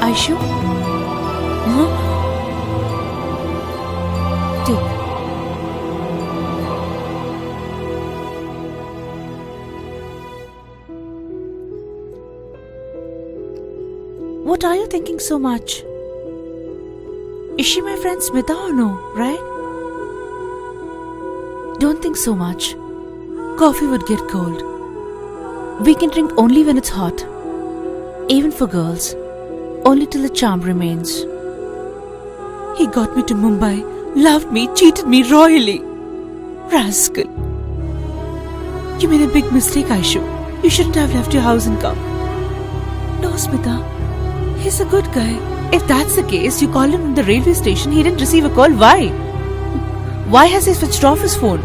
Aishu? Huh? Take. What are you thinking so much? Is she my friend Smita or no, right? Don't think so much. Coffee would get cold. We can drink only when it's hot. Even for girls. Only till the charm remains. He got me to Mumbai, loved me, cheated me royally. Rascal. You made a big mistake, Aishu. You shouldn't have left your house and come. No, Smita. He's a good guy. If that's the case, you called him in the railway station, he didn't receive a call. Why? Why has he switched off his phone?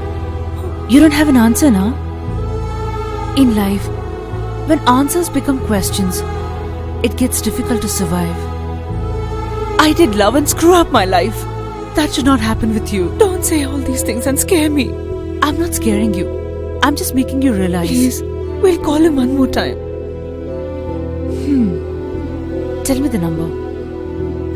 You don't have an answer now? In life, when answers become questions, it gets difficult to survive. I did love and screw up my life. That should not happen with you. Don't say all these things and scare me. I'm not scaring you. I'm just making you realize. Please, we'll call him one more time. Tell me the number.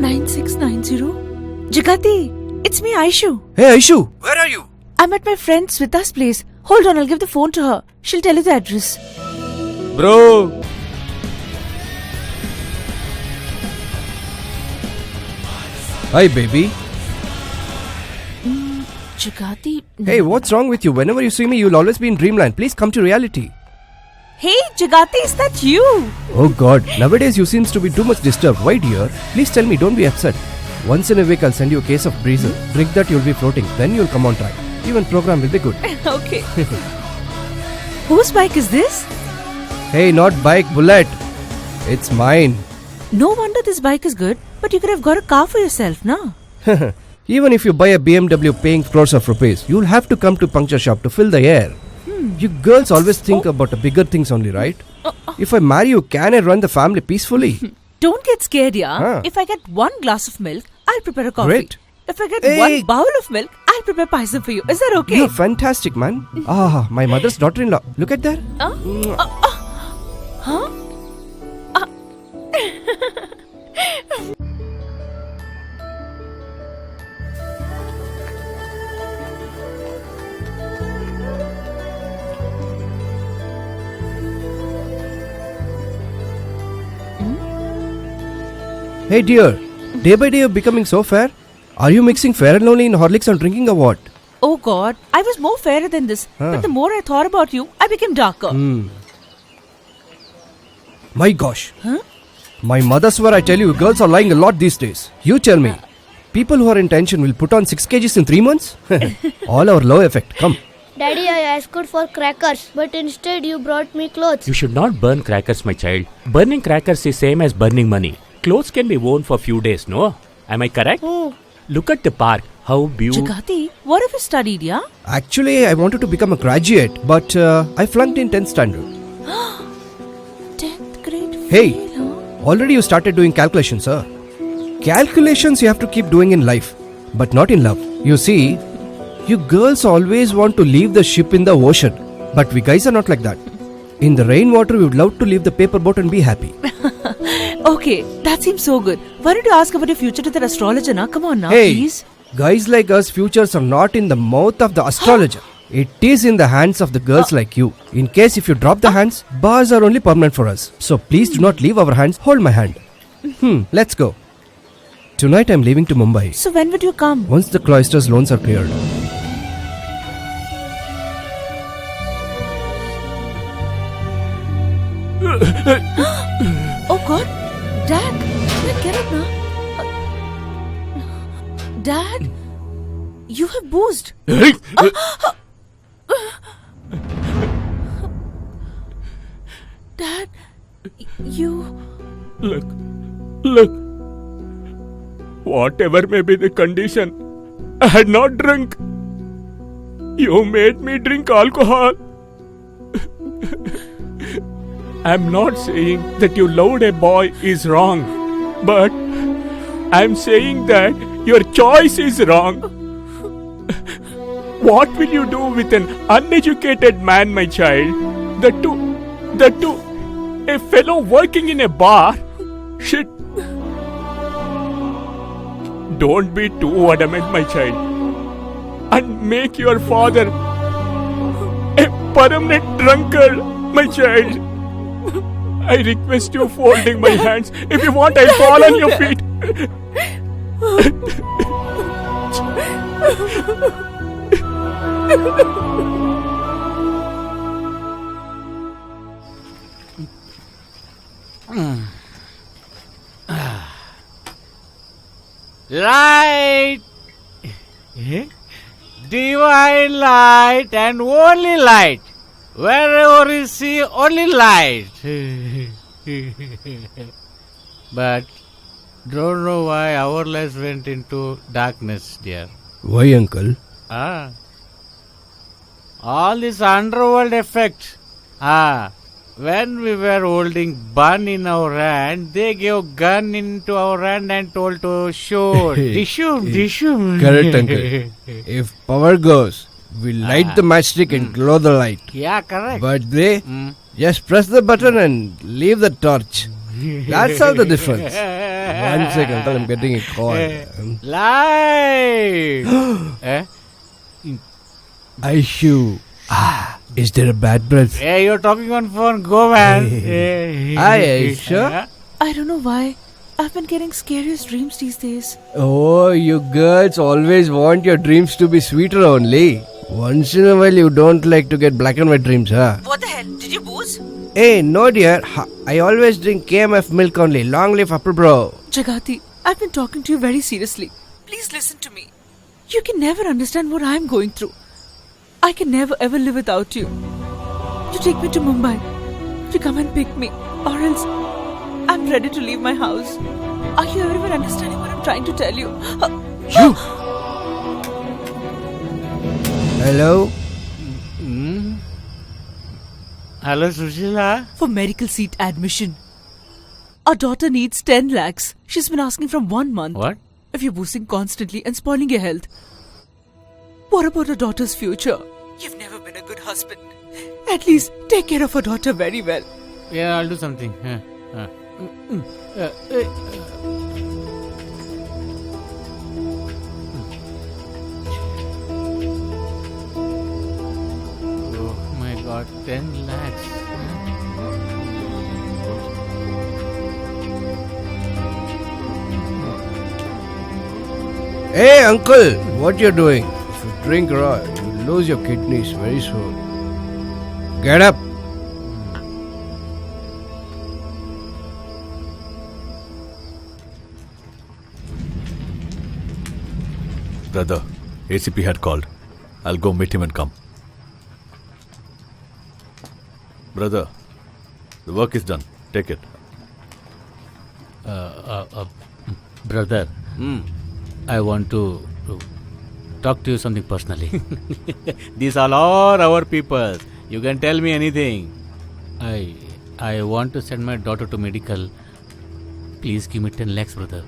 9690. Jagati, it's me, Aishu. Hey, Aishu, where are you? I'm at my friend Sweta's place. Hold on, I'll give the phone to her. She'll tell you the address. Bro. Hi, baby. Jagati. Hey, what's wrong with you? Whenever you see me, you'll always be in dreamland. Please come to reality. Hey, Jagati, is that you? Oh God, nowadays you seems to be too much disturbed. Why, dear? Please tell me, don't be upset. Once in a week, I'll send you a case of breezer. Drink that, you'll be floating. Then you'll come on track. Even program will be good. Okay. Whose bike is this? Hey, not bike, bullet. It's mine. No wonder this bike is good, but you could have got a car for yourself, no? Even if you buy a BMW paying crores of rupees, you'll have to come to puncture shop to fill the air. You girls always think about the bigger things only, right? If I marry you, can I run the family peacefully? Don't get scared, yeah? If I get one glass of milk, I'll prepare a coffee. Great. If I get one bowl of milk, I'll prepare paisa for you. Is that okay? You're fantastic, man. My mother's daughter-in-law. Look at that. Huh? Hey dear, day by day you're becoming so fair. Are you mixing Fair and Lovely in Horlicks and drinking or what? Oh God, I was more fairer than this. But the more I thought about you, I became darker. My gosh. My mother swore I tell you, girls are lying a lot these days. You tell me. People who are in tension will put on 6 kgs in 3 months? All our low effect. Come. Daddy, I asked for crackers, but instead you brought me clothes. You should not burn crackers, my child. Burning crackers is same as burning money. Clothes can be worn for few days, no? Am I correct? Look at the park. How beautiful. Jagati, what have you studied, yeah? Actually, I wanted to become a graduate, but I flunked in 10th standard. 10th grade Hey, fail, huh? already you started doing calculations, sir. Calculations you have to keep doing in life, but not in love. You see, you girls always want to leave the ship in the ocean, but we guys are not like that. In the rainwater, we would love to leave the paper boat and be happy. Okay, that seems so good. Why don't you ask about your future to that astrologer now? Come on now, Hey, please. guys like us, futures are not in the mouth of the astrologer. It is in the hands of the girls like you. In case if you drop the hands, bars are only permanent for us. So please do not leave our hands. Hold my hand. Let's go. Tonight I'm leaving to Mumbai. So when would you come? Once the cloister's loans are cleared. Oh God, Dad, get up now. Dad, you have boozed. Dad, you... Look. Whatever may be the condition, I had not drunk. You made me drink alcohol. I'm not saying that you loved a boy is wrong, but I'm saying that your choice is wrong. What will you do with an uneducated man, my child? That too, a fellow working in a bar? Shit. Don't be too adamant, my child, and make your father a permanent drunkard, my child. I request you folding my hands. If you want, I'll fall on your feet. Light! Divine light and only light. Wherever you see, only light. But don't know why our lives went into darkness, dear. Why, uncle? All this underworld effect. When we were holding bun in our hand, they gave gun into our hand and told to shoot. Dishum. Correct, uncle. If power goes, we light the matchstick and glow the light. Yeah, correct. But they just press the button and leave the torch. That's all the difference. 1 second, uncle, I'm getting a call. Light! Aishu. Is there a bad breath? Hey, you're talking on phone. Go, man. Hi, Aisha. I don't know why. I've been getting scariest dreams these days. Oh, you girls always want your dreams to be sweeter only. Once in a while you don't like to get black and white dreams, huh? What the hell? Did you booze? Hey, no dear. I always drink KMF milk only. Long live apple bro. Jagati, I've been talking to you very seriously. Please listen to me. You can never understand what I'm going through. I can never ever live without you. You take me to Mumbai. You come and pick me. Or else, I'm ready to leave my house. Are you ever even understanding what I'm trying to tell you? You! Hello? Hello, Sushila. For medical seat admission. Our daughter needs 10 lakhs. She's been asking from 1 month. What? If you're boosting constantly and spoiling your health, what about our daughter's future? You've never been a good husband. At least take care of our daughter very well. Yeah, I'll do something. Oh my God, 10 lakhs. Hey uncle, what you doing? If you drink raw, you lose your kidneys very soon. Get up. Brother, ACP had called. I'll go meet him and come. Brother, the work is done. Take it. Brother, I want to talk to you something personally. These are all our people. You can tell me anything. I want to send my daughter to medical. Please give me 10 lakhs, brother.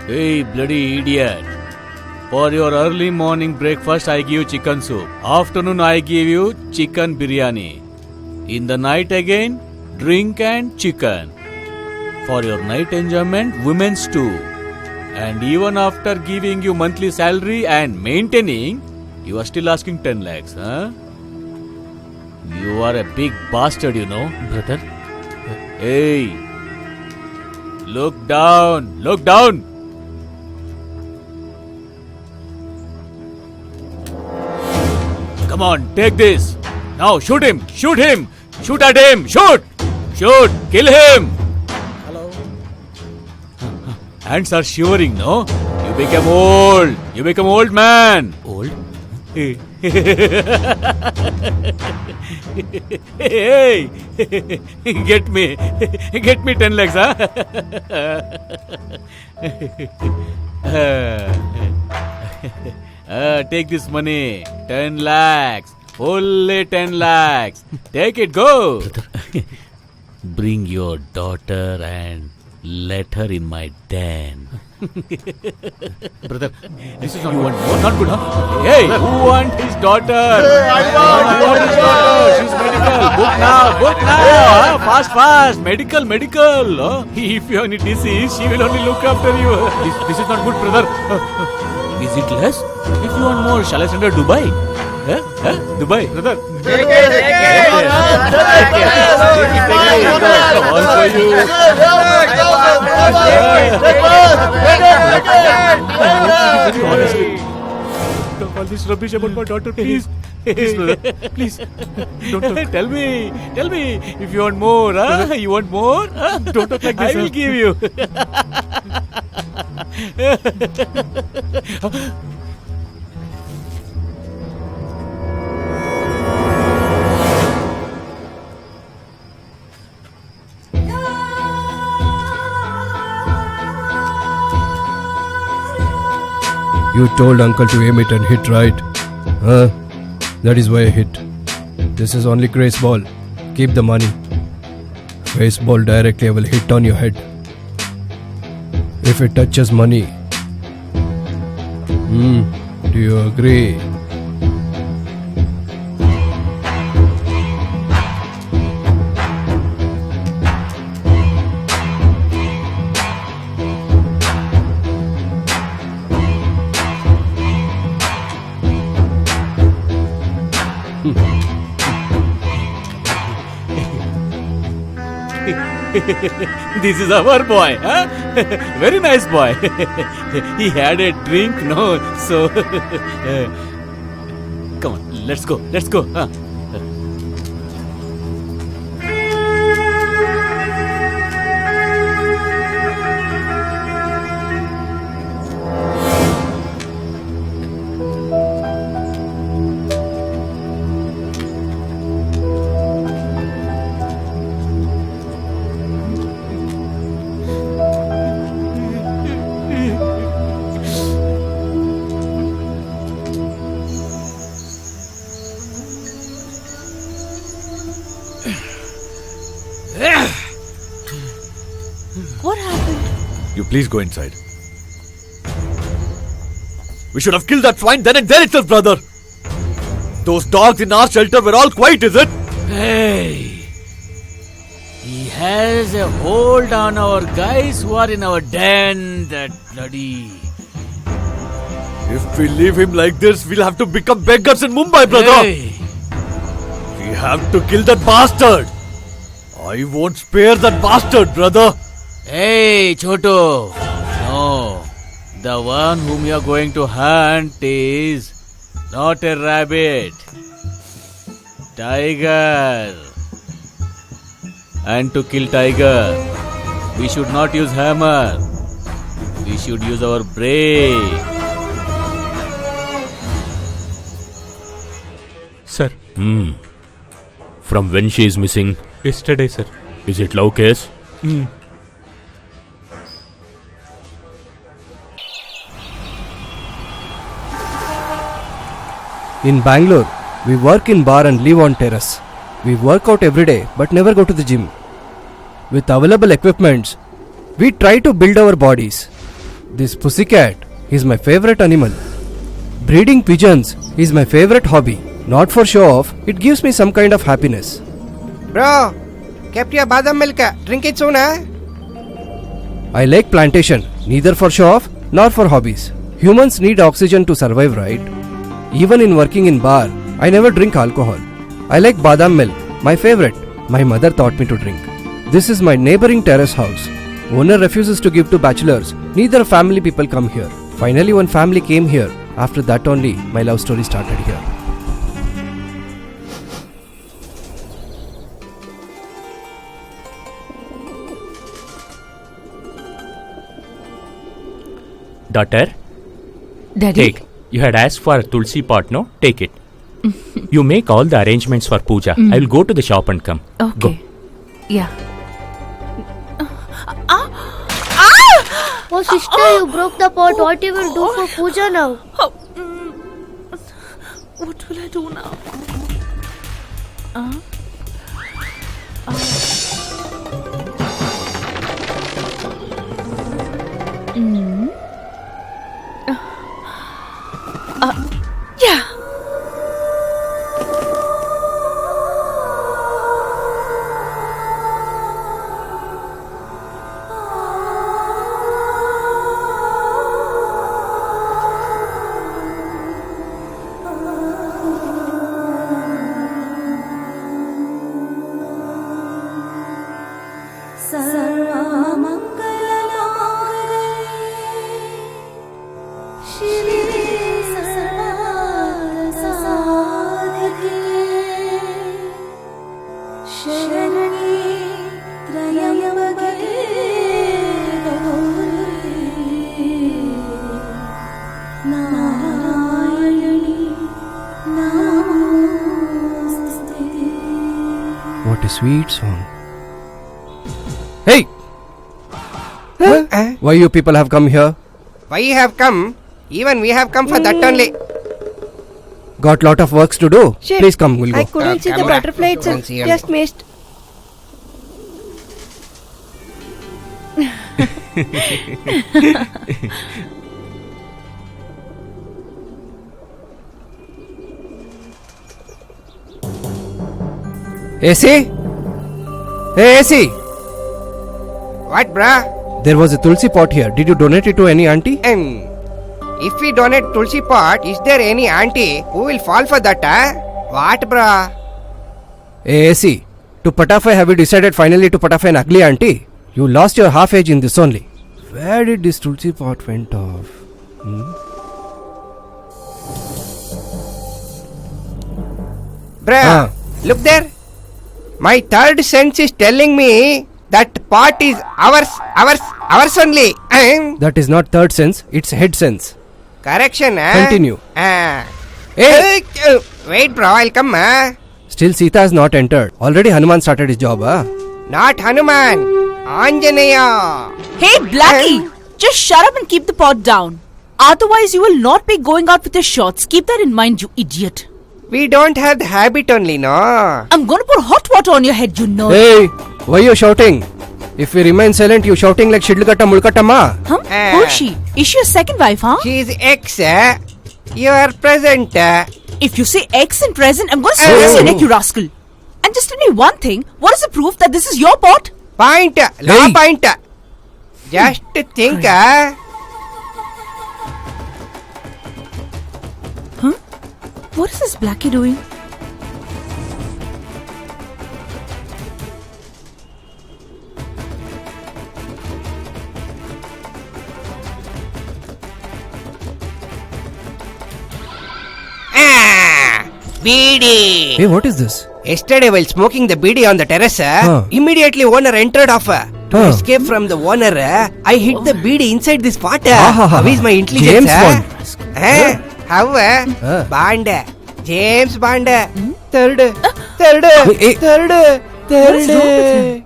Hey, bloody idiot. For your early morning breakfast, I give you chicken soup. Afternoon, I give you chicken biryani. In the night again, drink and chicken. For your night enjoyment, women's too. And even after giving you monthly salary and maintaining, you are still asking 10 lakhs, huh? You are a big bastard, you know, brother. Hey, look down, look down. Come on, take this. Now shoot him, shoot him, shoot at him, shoot, shoot, kill him. Hello. Hands are shivering, no? You become old man. Old? Hey, get me 10 lakhs, huh? Take this money. 10 lakhs. Only 10 lakhs. Take it, go. Bring your daughter and let her in my den. Brother, this is not you want more? Not good, huh? Hey, who want his daughter? I want his daughter. She's medical. Book now. Huh? Fast. Medical. If you have any disease, she will only look after you. This is not good, brother. Is it less? If you want more, shall I send her to Dubai? Dubai, brother. Take it. All for you. Don't call this rubbish about my daughter, please. Please, brother. Please. Don't talk. Tell me. If you want more, huh? You want more? Huh? Don't talk like this. I will give you. You told uncle to aim it and hit, right? That is why I hit. This is only grace ball. Keep the money. Grace ball directly I will hit on your head. If it touches money. Do you agree? This is our boy, huh? Very nice boy. He had a drink, no? So, come on, let's go. Huh? What happened? You please go inside. We should have killed that swine then and there itself, brother. Those dogs in our shelter were all quiet, is it? Hey, he has a hold on our guys who are in our den, that bloody... If we leave him like this, we'll have to become beggars in Mumbai, brother. Hey. We have to kill that bastard. I won't spare that bastard, brother. Hey, Choto. No, the one whom you are going to hunt is not a rabbit. Tiger. And to kill tiger, we should not use hammer. We should use our brain. Sir. From when she is missing? Yesterday, sir. Is it love case? In Bangalore, we work in bar and live on terrace. We work out every day but never go to the gym. With available equipments, we try to build our bodies. This pussycat is my favorite animal. Breeding pigeons is my favorite hobby. Not for show off, it gives me some kind of happiness. Bro, kept your badam milk. Drink it soon, eh? I like plantation, neither for show off nor for hobbies. Humans need oxygen to survive, right? Even in working in bar, I never drink alcohol. I like badam milk, my favorite. My mother taught me to drink. This is my neighboring terrace house. Owner refuses to give to bachelors. Neither family people come here. Finally, one family came here. After that only, my love story started here. Daughter, Daddy? take. You had asked for a tulsi pot, no? Take it. You make all the arrangements for puja. I will go to the shop and come. Okay. Go. Yeah. Oh, sister, you broke the pot. What you will do for puja now? What will I do now? Yeah. What a sweet song. Hey! Why you people have come here? Why you have come? Even we have come for that only. Got lot of works to do. Shit. Please come, we'll I go. couldn't see the camera. butterfly itself. Couldn't see him. Just missed. AC? Hey AC! What, bruh? There was a tulsi pot here. Did you donate it to any auntie? If we donate tulsi pot, is there any auntie who will fall for that, What, bruh? Hey AC, to Patafai have you decided finally to Patafai an ugly auntie? You lost your half age in this only. Where did this tulsi pot went off? Bruh, look there. My third sense is telling me that pot is ours only. That is not third sense, it's head sense. Correction, Continue. Hey, wait, bro, I'll come, Still Sita has not entered. Already Hanuman started his job, Not Hanuman, Anjaneya. Hey, Blackie! Just shut up and keep the pot down. Otherwise, you will not be going out with your shorts. Keep that in mind, you idiot. We don't have the habit only, no. I'm gonna pour hot water on your head, you know. Hey, why you shouting? If we remain silent, you shouting like Shidlikatta Mulkattamma. Huh? Who is she? Is she your second wife, huh? She is ex, you are present. If you say ex and present, I'm gonna squeeze your neck, you rascal. And just tell me one thing. What is the proof that this is your pot? Point, law point. Just think, What is this Blackie doing? BD. Hey, what is this? Yesterday while smoking the BD on the terrace, immediately owner entered off. To escape from the owner, I hid the BD inside this pot. How is my intelligence? James Bond. How? Bond. James Bond. Third.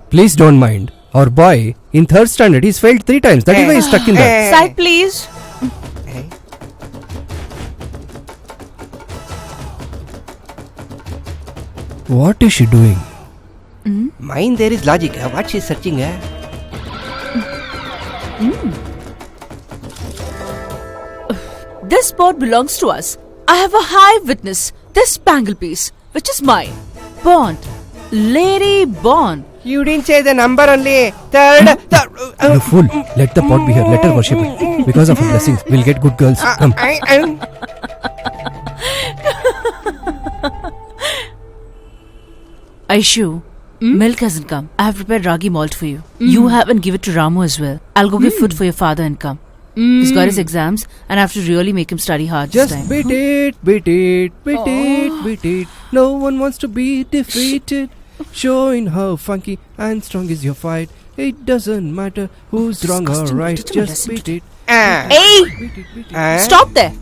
Please don't mind. Our boy, in third standard, he's failed 3 times. That is why he's stuck in that. Side, please. What is she doing? Mine there is logic. What she's searching? This pot belongs to us. I have a high witness. This bangle piece, which is mine. Bond. Lady Bond. You didn't say the number only. Third. You fool. Let the pot be here. Let her worship it. Because of her blessings, we'll get good girls. Come. Aishu, milk hasn't come. I have prepared ragi malt for you. You have and give it to Ramu as well. I'll go give food for your father and come. He's got his exams and I have to really make him study hard this time. Just beat it. No one wants to be defeated. Showing how funky and strong is your fight. It doesn't matter who's wrong or right. Just beat it. Hey! Stop there!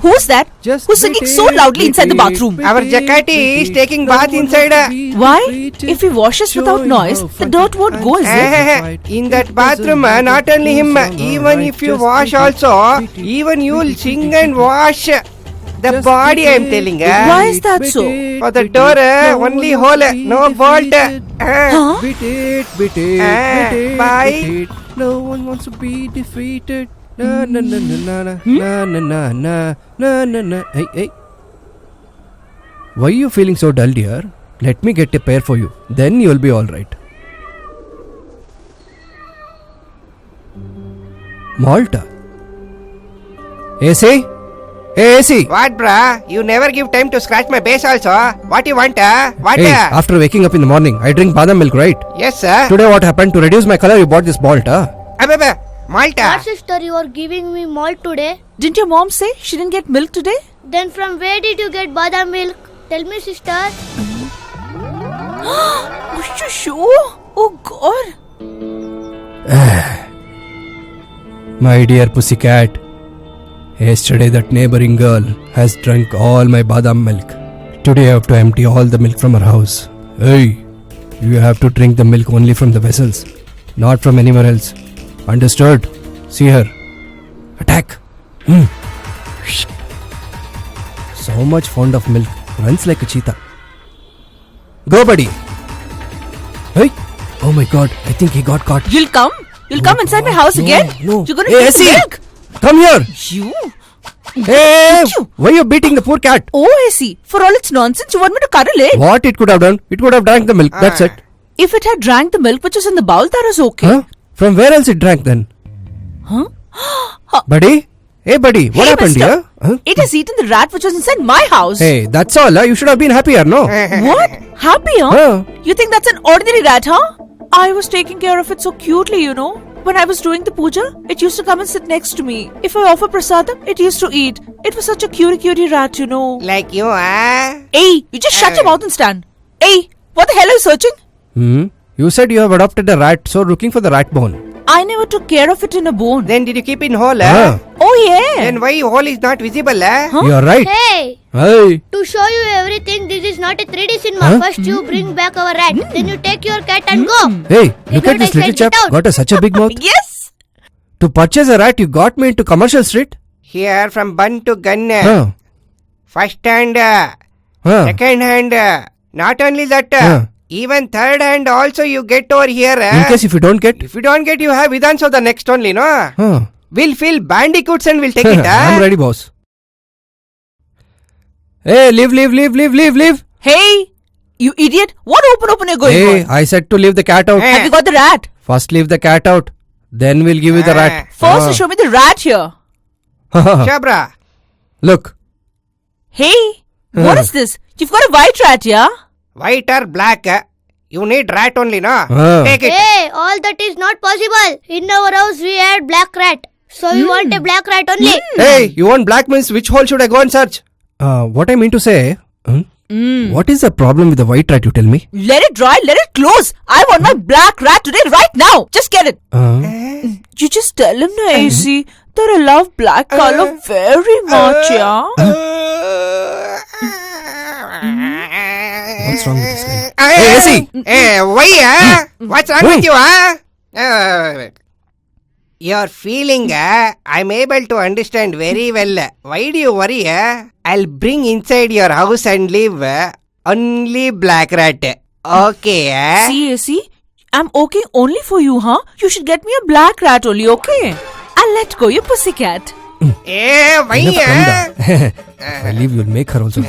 Who's that? Just Who's singing so beat it, loudly inside the beat it, bathroom? beat Our it, Jakati beat is it. taking No bath one inside. wants to beat Why? it. If he washes without Joy noise, of the dirt won't go, is it? In that bathroom, not only him, even if you wash also, even you'll sing and wash. The body, I'm telling. Why is that so? For the door, only hole, no bolt. Huh? Beat it, beat it, Ah, beat it, bye. beat it. No one wants to be defeated. Na na na na na na na na na na na na. Hey, hey. Why are you feeling so dull, dear? Let me get a pair for you. Then you'll be all right. Malta. AC? Hey, AC. What, brah? You never give time to scratch my base also. What you want, What? Hey, after waking up in the morning, I drink badam milk, right? Yes, sir. Today what happened? To reduce my color, you bought this malt, huh? Ababa, Malta. What sister, you are giving me malt today? Didn't your mom say she didn't get milk today? Then from where did you get badam milk? Tell me, sister. Oh God. My dear pussycat, yesterday that neighboring girl has drunk all my badam milk. Today I have to empty all the milk from her house. Hey, you have to drink the milk only from the vessels, not from anywhere else. Understood? See her. Attack. So much fond of milk, runs like a cheetah. Go, buddy. Hey. Oh my God, I think he got caught. You'll come inside my house again? No. You're gonna Hey, drink Essie, milk? come here. You? Hey, You. why are you beating the poor cat? Oh, AC. For all its nonsense, you want me to cuddle it? What it could have done? It could have drank the milk. That's it. If it had drank the milk which was in the bowl, that was okay. Huh? From where else it drank then? Huh? Buddy? Hey, buddy. What Hey, happened mister. here? Huh? It has eaten the rat which was inside my house. Hey, that's all. You should have been happier, no? What? Happy, huh? Huh? You think that's an ordinary rat, huh? I was taking care of it so cutely, you know. When I was doing the puja, it used to come and sit next to me. If I offer prasadam, it used to eat. It was such a cutie rat, you know. Like you, Hey, you just shut your mouth and stand. Hey, what the hell are you searching? You said you have adopted a rat, so looking for the rat bone. I never took care of it in a bone. Then did you keep in hole, Huh? Oh, yeah. Then why hole is not visible, Huh? You are right. Hey! Hey. To show you everything, this is not a 3D cinema. Huh? First you bring back our rat. Then you take your cat and go. Hey, look Vinod, at this I little said chap. get out. Got such a big mouth. Yes. To purchase a rat, you got me into commercial street? Here from bun to gun. Huh? First hand, Huh? second hand. Not only that, Huh? even third hand also you get over here. In case if you don't get? If you don't get, you have Vidhanso the next only, no? Huh? We'll fill bandicoots and we'll take it. I'm ready, boss. Hey, leave. Hey, you idiot. What open you're going Hey, for? I said to leave the cat out. Hey. Have you got the rat? First leave the cat out. Then we'll give you the rat. First, you show me the rat here. Shabra. Look. Hey, what is this? You've got a white rat, yeah? White or black, you need rat only, no? Huh. Take it. Hey, all that is not possible. In our house we had black rat. So we want a black rat only. Hey, you want black means which hole should I go and search? What I mean to say, what is the problem with the white rat, you tell me? Let it dry, let it close. I want my black rat today, right now. Just get it. You just tell him, na, AC, that I love black color very much, yeah? What's wrong with this guy? Hey, AC. Why, What's wrong with you, Your feeling, I'm able to understand very well. Why do you worry, I'll bring inside your house and leave only black rat. Okay, See, AC, I'm okay only for you, huh? You should get me a black rat only, okay? I'll let go your pussycat. Hey, why, Enough, Kanda. I believe you'll make her also.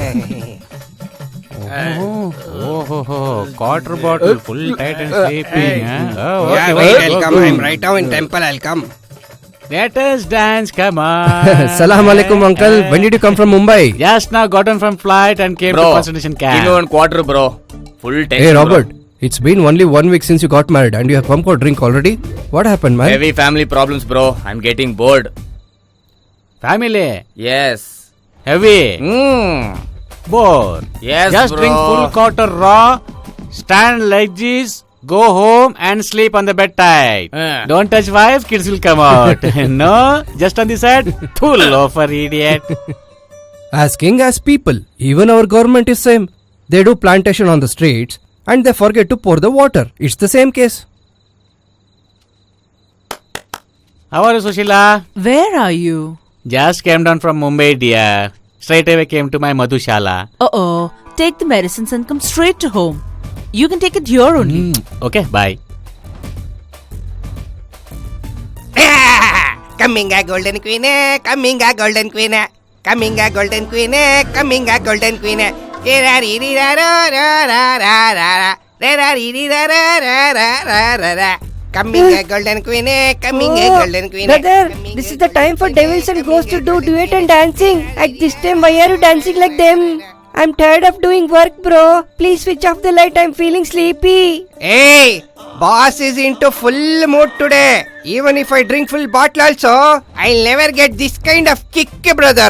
Quarter bottle full tight and sleeping. Yeah, wait, I'll come. I'm right now in temple, I'll come. Let us dance, come on. Salam alaikum, uncle. When did you come from Mumbai? Just now got on from flight and came to concentration camp. Give me 1 quarter, bro. Full tension, Hey, Robert. bro. It's been only 1 week since you got married and you have come for a drink already? What happened, man? Heavy family problems, bro. I'm getting bored. Family, Yes. heavy, bored. Yes, Just bro. drink full quarter raw, stand like this, go home and sleep on the bed tight. Don't touch wife, kids will come out. No, just on the side, full loafer idiot. As king as people. Even our government is same. They do plantation on the streets and they forget to pour the water. It's the same case. How are you, Sushila? Where are you? Just came down from Mumbai, dear. Straight away came to my Madhushala. Uh-oh. Take the medicines and come straight to home. You can take it here only. Okay, bye. Coming a golden queen, coming a golden queen, coming a golden queen, coming a golden queen. Coming a golden queen, coming a golden queen. Brother, this is the time for devils and ghosts to do duet and dancing. At this time, why are you dancing like them? I'm tired of doing work, bro. Please switch off the light. I'm feeling sleepy. Hey, boss is into full mood today. Even if I drink full bottle also, I'll never get this kind of kick, brother.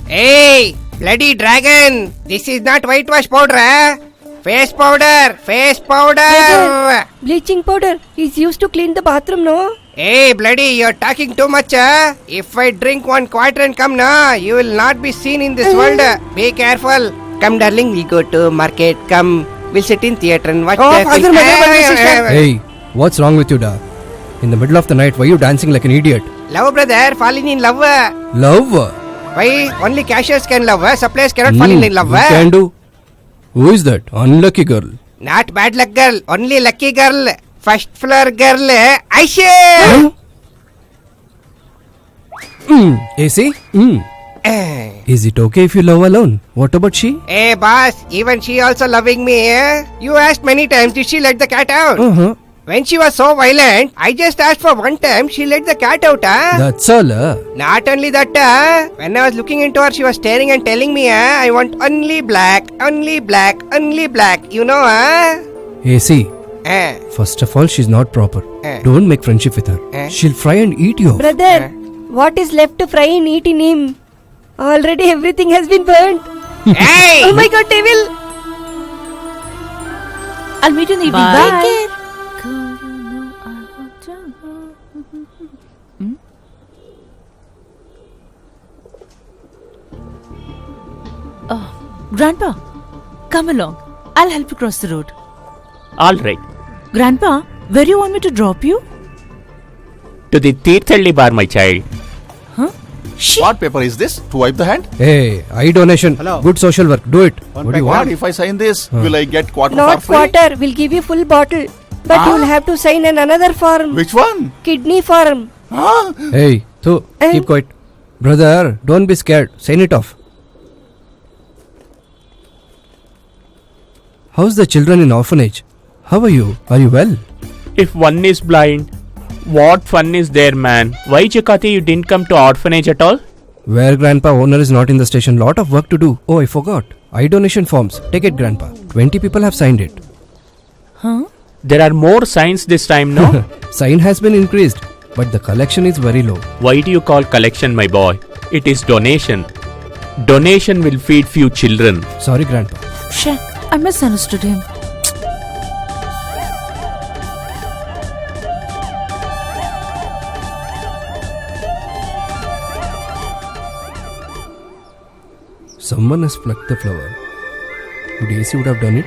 Hey, bloody dragon. This is not whitewash powder. Face powder, face powder. Brother, bleaching powder is used to clean the bathroom, no? Hey, bloody, you're talking too much. If I drink 1 quarter and come now, you will not be seen in this world. Be careful. Come, darling, we'll go to market. Come, we'll sit in theatre and watch the Father, mother, sister. Hey, what's wrong with you, da? In the middle of the night, why are you dancing like an idiot? Love, brother, falling in love. Love? Why? Only cashiers can love. Suppliers cannot fall in love. You can do. Who is that? Unlucky girl. Not bad luck girl, only lucky girl. First floor girl, Ashish. AC? Is it okay if you love alone? What about she? Hey boss, even she also loving me. You asked many times, did she let the cat out? When she was so violent, I just asked for one time, she let the cat out. That's all. Not only that, when I was looking into her, she was staring and telling me, I want only black, only black, only black. You know, AC. First of all, she's not proper. Don't make friendship with her. She'll fry and eat you. Brother, what is left to fry and eat in him? Already everything has been burnt. Hey! Oh my god, devil! I'll meet you in the evening. Bye. Take care. Grandpa, come along. I'll help you cross the road. All right. Grandpa, where do you want me to drop you? To the Tirthalli bar, my child. What paper is this? To wipe the hand? Hey, eye donation. Hello. Good social work. Do it. One What do you pack want? card. If I sign this, will I get quarter Not for free? quarter, we'll give you full bottle. But you'll have to sign in another form. Which one? Kidney form. Huh? Hey, keep quiet. Brother, don't be scared. Sign it off. How's the children in orphanage? How are you? Are you well? If one is blind, what fun is there, man? Why, Chakati, you didn't come to orphanage at all? Where grandpa owner is not in the station, lot of work to do. Oh, I forgot. Eye donation forms. Take it, grandpa. 20 people have signed it. There are more signs this time, no? Sign has been increased, but the collection is very low. Why do you call collection, my boy? It is donation. Donation will feed few children. Sorry, grandpa. Shit, I misunderstood him. Someone has plucked the flower. Would AC would have done it?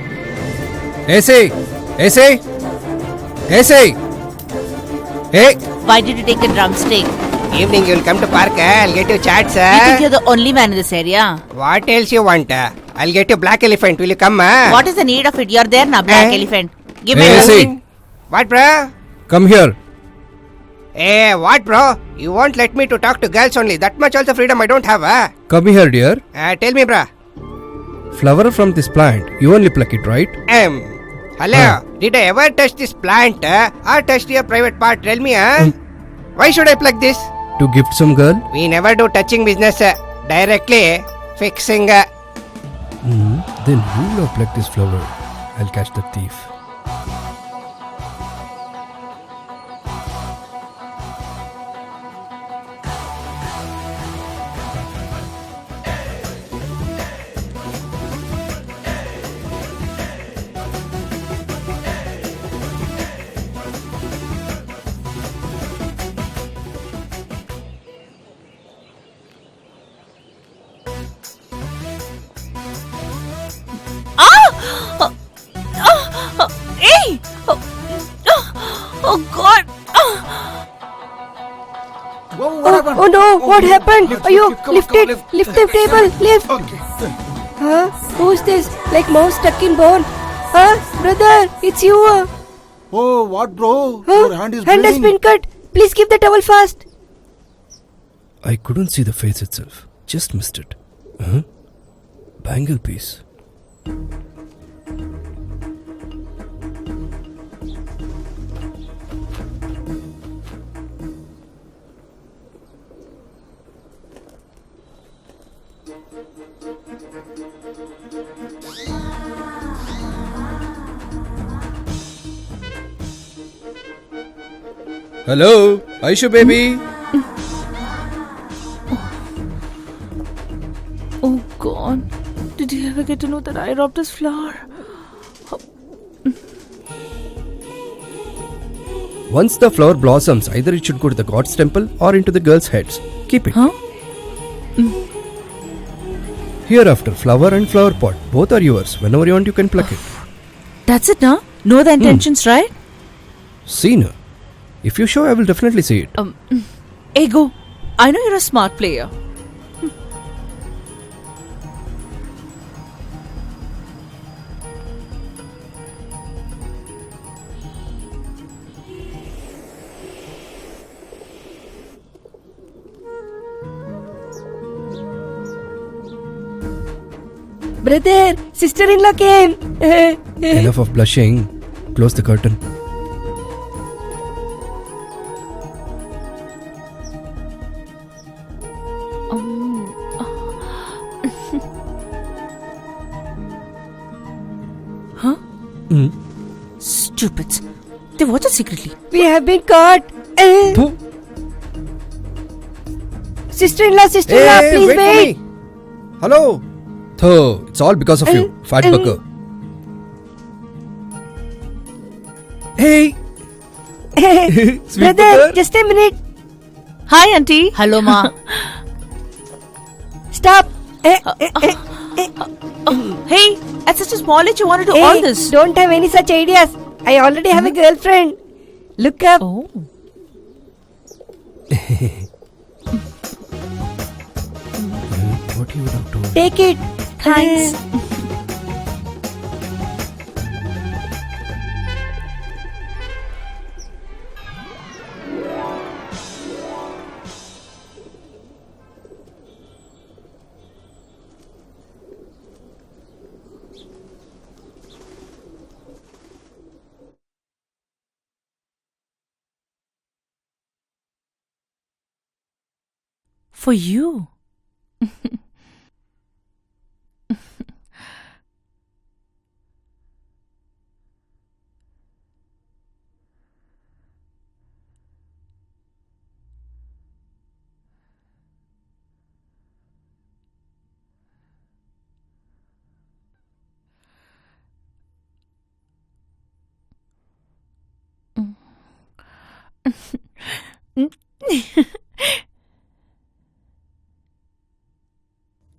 AC! AC! AC! Hey! Why did you take a drumstick? Evening you'll come to park, I'll get you chats. You think you're the only man in this area? What else you want? I'll get you black elephant, will you come? What is the need of it? You're there now, black elephant. Give me Hey, a AC! What, bro? Come here. Hey, what, bro? You won't let me to talk to girls only. That much also freedom I don't have. Come here, dear. Tell me, bro. Flower from this plant. You only pluck it, right? Hello. Did I ever touch this plant or touch your private part? Tell me, why should I pluck this? To gift some girl? We never do touching business. Directly fixing. Then who will have plucked this flower? I'll catch the thief. What happened? Ayo, lift it. Lift the table. Lift. Huh? Who's this? Like mouse stuck in bone. Huh? Brother, it's you. Oh, what, bro? Huh? Your hand is Hand has bleeding. been cut. Please keep the towel fast. I couldn't see the face itself. Just missed it. Huh? Bangle piece. Hello, Aisha baby. Oh God. Did you ever get to know that I robbed his flower? Once the flower blossoms, either it should go to the god's temple or into the girls' heads. Keep it. Huh? Hereafter, flower and flower pot, both are yours. Whenever you want, you can pluck it. That's it, now? Know the intentions, right? See now. If you show, I will definitely see it. Hey, go. I know you're a smart player. Brother, sister-in-law came. Enough of blushing. Close the curtain. Huh? Stupids. They watch us secretly. We have been caught. Sister-in-law, please wait. For me. Hello. Though, it's all because of you, fat bucker. Hey. Sweet Brother, butter. just a minute. Hi, auntie. Hello, ma. Stop. Hey, at such a small age, you want to do all this? Don't have any such ideas. I already have a girlfriend. Look up. Oh. What you would have told? Take it. Thanks. For you.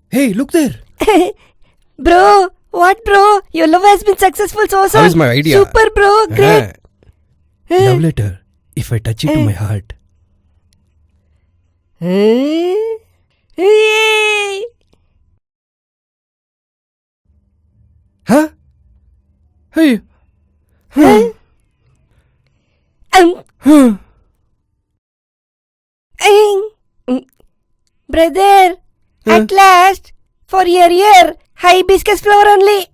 Hey, look there. Bro, what bro? Your love has been successful so How is my idea? Super bro, great. Love letter. If I touch it to my heart. Huh? Hey. Brother, at last, for your ear, hibiscus flower only.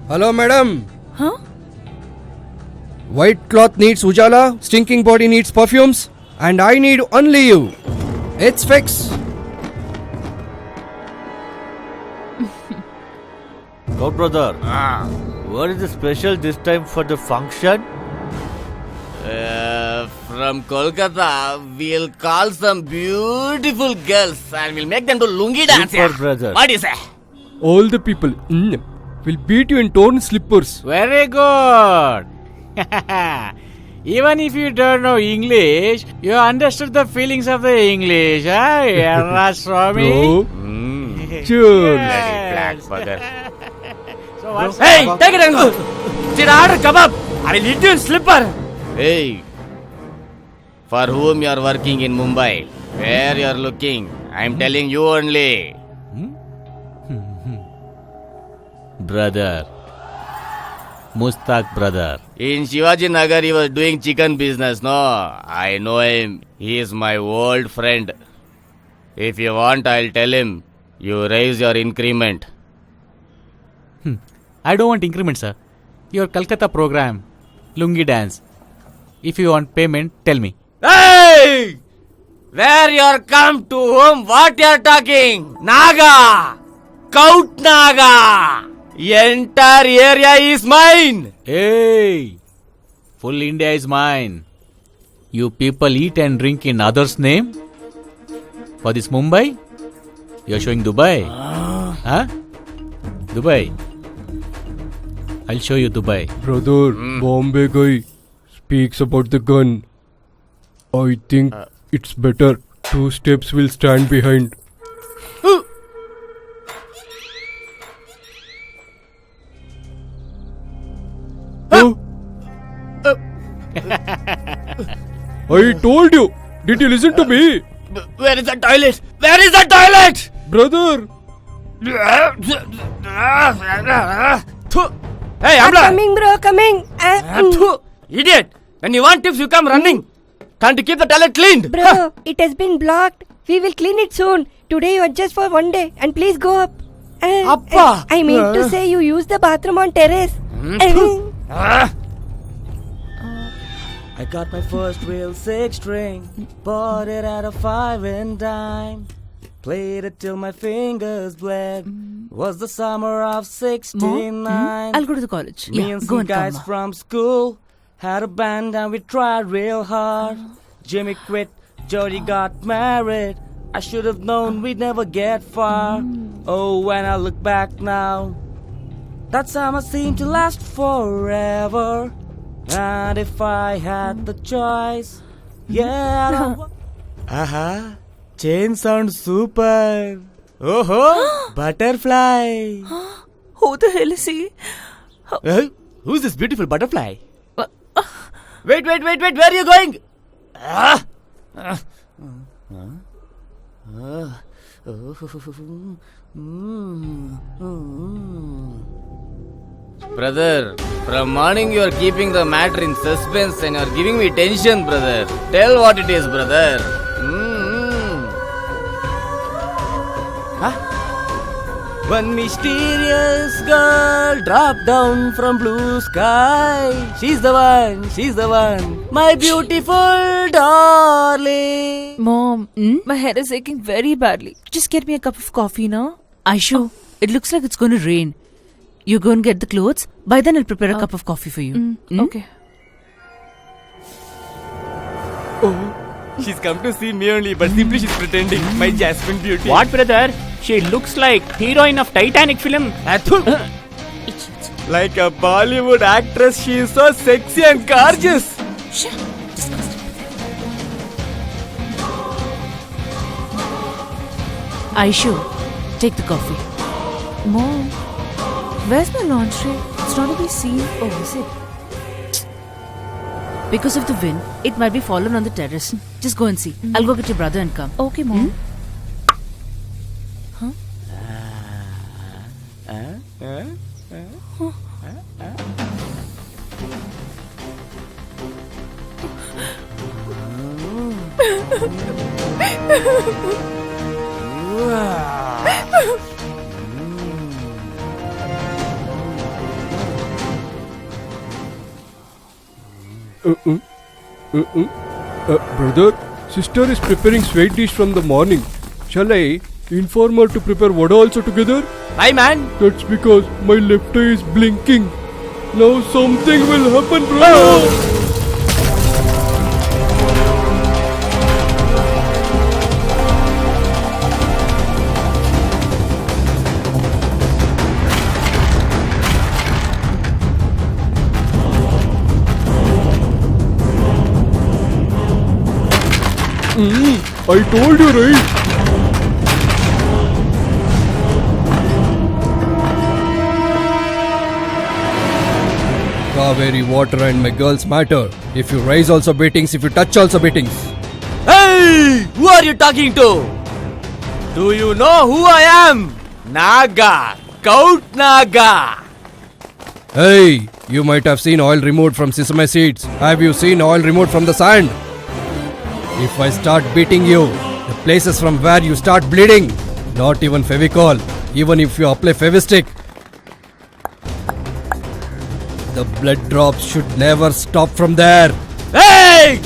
Hello, madam. Huh? White cloth needs ujala, stinking body needs perfumes, and I need only you. It's fixed. Oh, brother. What is the special this time for the function? From Kolkata, we'll call some beautiful girls and we'll make them do lungi dance. Super, brother. What do you say? All the people will beat you in torn slippers. Very good. Even if you don't know English, you understood the feelings of the English, huh? Yeah, Swami. Cheers. Black bugger. So what's Hey, take it and go. Did I order kebab? I'll eat you in slipper. Hey, for whom you are working in Mumbai? Where you are looking? I am telling you only. Brother. Mustaq brother. In Shivaji Nagar, he was doing chicken business. No, I know him. He is my old friend. If you want, I'll tell him. You raise your increment. I don't want increment, sir. Your Calcutta program, Lungi dance. If you want payment, tell me. Hey! Where you are come to whom? What you are talking? Naga! Count Naga! Entire area is mine! Hey! Full India is mine. You people eat and drink in others' name? For this Mumbai? You are showing Dubai? Huh? Dubai. I'll show you Dubai. Brother, Bombay guy speaks about the gun. I think it's better. 2 steps will stand behind. I told you. Did you listen to me? Where is the toilet? Where is the toilet? Brother. Hey, I'm Amla. coming, bro, coming. Idiot. When you want tips, you come running. Can't you keep the toilet cleaned? Bro, it has been blocked. We will clean it soon. Today you are just for one day. And please go up. Appa. I mean to say you use the bathroom on terrace. I got my first real 6-string, bought it at a 5 and dime. Played it till my fingers bled. Was the summer of '69. I'll go to the college. Me Yeah, and go some and guys come. from school had a band and we tried real hard. Jimmy quit, Jody got married. I should have known we'd never get far. Oh, when I look back now, that summer seemed to last forever. And if I had the choice, yeah. Aha, chain sounds super. Oh, butterfly. Who the hell is he? Who's this beautiful butterfly? Wait, where are you going? Brother, from morning you are keeping the matter in suspense and you are giving me tension, brother. Tell what it is, brother. One mysterious girl dropped down from blue sky. She's the one, my beautiful darling. Mom, my head is aching very badly. Just get me a cup of coffee now. Aishu, it looks like it's going to rain. You go and get the clothes. By then I'll prepare a cup of coffee for you. Okay. She's come to see me only, but simply she's pretending. My Jasmine beauty. What, brother? She looks like heroine of Titanic film. Like a Bollywood actress, she is so sexy and gorgeous. Aishu, take the coffee. Mom, where's my laundry? It's not to be seen. Oh, is it? Because of the wind, it might be fallen on the terrace. Just go and see. I'll go get your brother and come. Okay, Mom. Huh? Brother, sister is preparing sweet dish from the morning. Shall I inform her to prepare vada also together? Hi, man. That's because my left eye is blinking. Now something will happen, brother. I told you, right? Kaveri water and my girls matter. If you rise also beatings, if you touch also beatings. Hey! Who are you talking to? Do you know who I am? Naga! Coat Naga! Hey, you might have seen oil removed from sesame seeds. Have you seen oil removed from the sand? If I start beating you, the places from where you start bleeding, not even Fevicol, even if you apply Fevistick, the blood drops should never stop from there. Hey!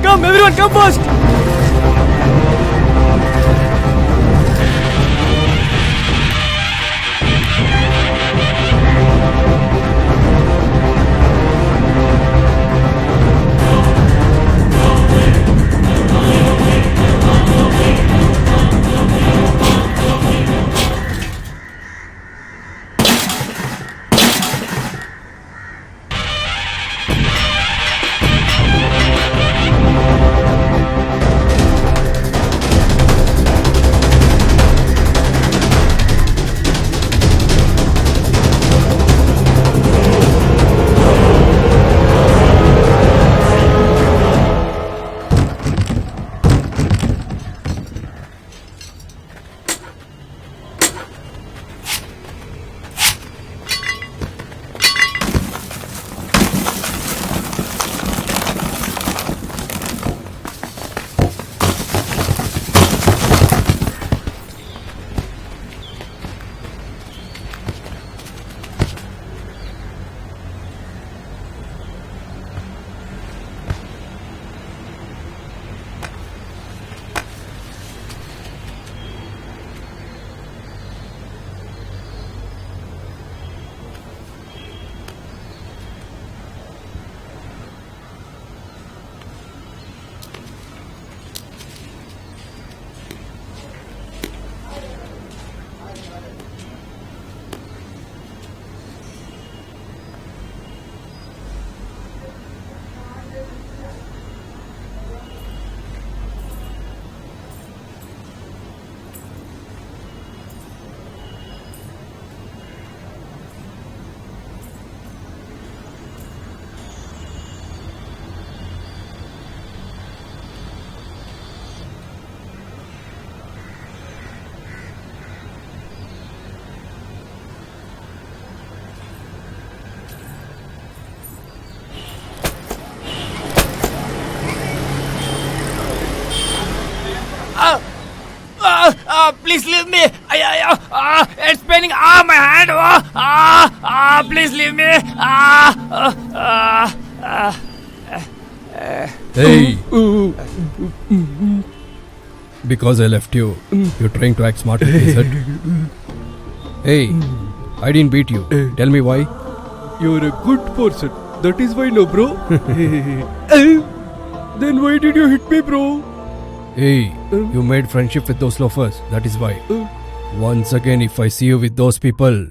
Come, everyone, come first! Please leave me. It's paining. My hand. Please leave me. Hey! Because I left you, you're trying to act smart, is it? Hey, I didn't beat you. Tell me why. You're a good person. That is why, no, bro. Then why did you hit me, bro? Hey, you made friendship with those loafers. That is why. Once again, if I see you with those people,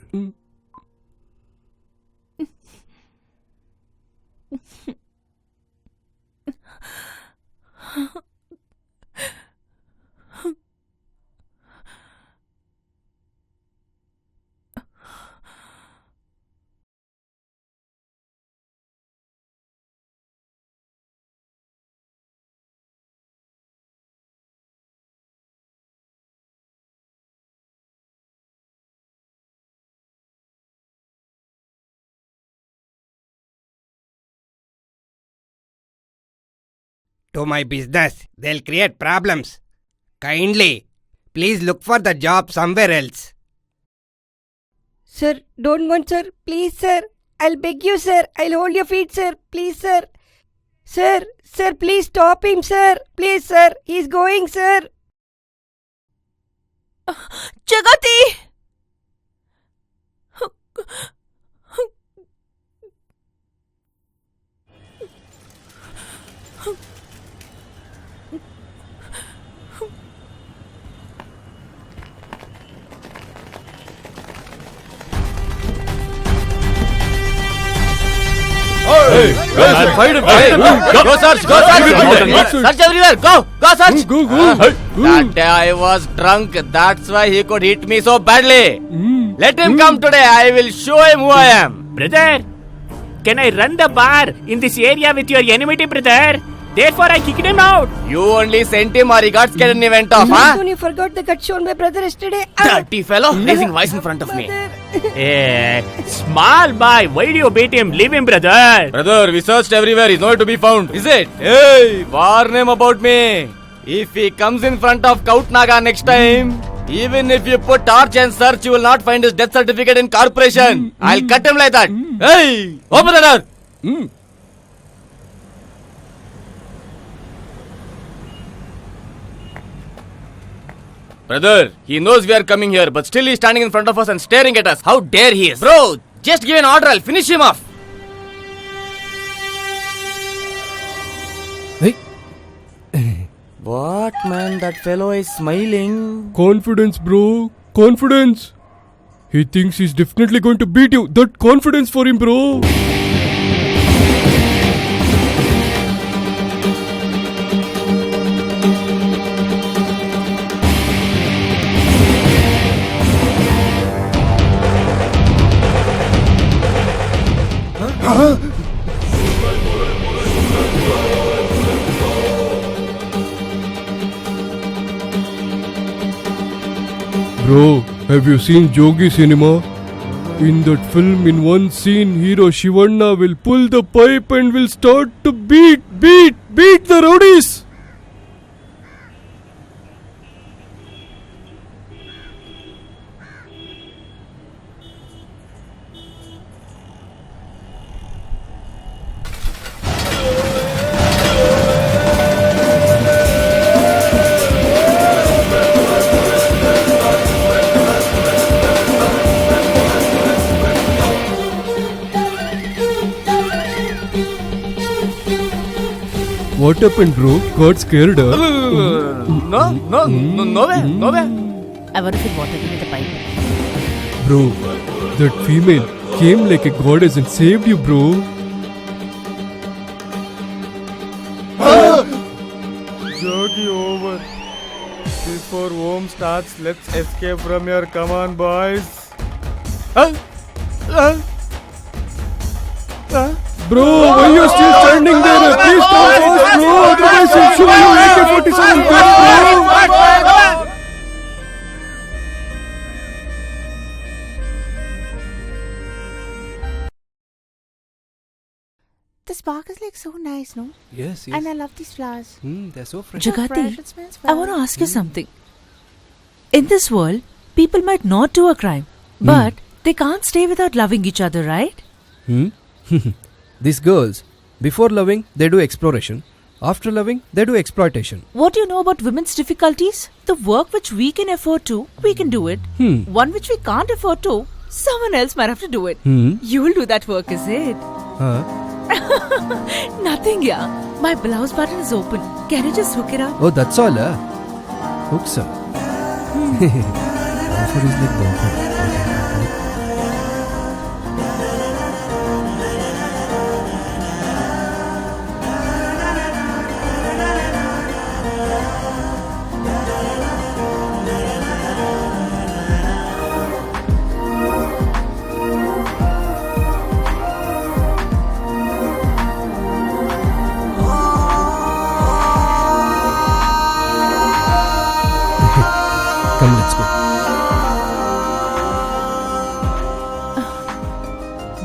to my business. They'll create problems. Kindly, please look for the job somewhere else. Sir, don't want, sir. Please, sir. I'll beg you, sir. I'll hold your feet, sir. Please, sir. Sir, please stop him, sir. Please, sir. He's going, sir. Jagati! Find him! Go search! Search everywhere! Go search! That day I was drunk, that's why he could hit me so badly. Let him come today, I will show him who I am. Brother, can I run the bar in this area with your enmity, brother? Therefore, I kicked him out. You only sent him or he got scared and he went off, Don't you forgot the cut shown my brother yesterday? Dirty fellow, raising voice in front of me. Hey, small boy, why do you beat him? Leave him, brother. Brother, we searched everywhere, he's nowhere to be found. Is it? Hey, warn him about me. If he comes in front of Kaut Naga next time, even if you put torch and search, you will not find his death certificate in corporation. I'll cut him like that. Hey, open the door. Brother, he knows we are coming here, but still he's standing in front of us and staring at us. How dare he is? Bro, just give an order, I'll finish him off. Hey. What, man? That fellow is smiling. Confidence, bro. Confidence. He thinks he's definitely going to beat you. That confidence for him, bro. Bro, have you seen Jogi cinema? In that film, in one scene, hero Shivanna will pull the pipe and will start to beat the rowdies. What happened, bro? Got scared, huh? No way. I want to fill water with the pipe. Bro, that female came like a goddess and saved you, bro. Jogi over. Before home starts, let's escape from here. Come on, boys. Bro, why are you still standing there? Please come fast, bro. Otherwise, I'll shoot you AK-47 gun, bro. The spark is like so nice, no? Yes. And I love these flowers. They're so fresh. Jagati, it smells I want to ask you something. In this world, people might not do a crime, but they can't stay without loving each other, right? These girls, before loving, they do exploration. After loving, they do exploitation. What do you know about women's difficulties? The work which we can afford to, we can do it. One which we can't afford to, someone else might have to do it. You will do that work, is it? Nothing, yeah. My blouse button is open. Can you just hook it up? Oh, that's all, Hooks up. Offer is like bumper. Come, let's go.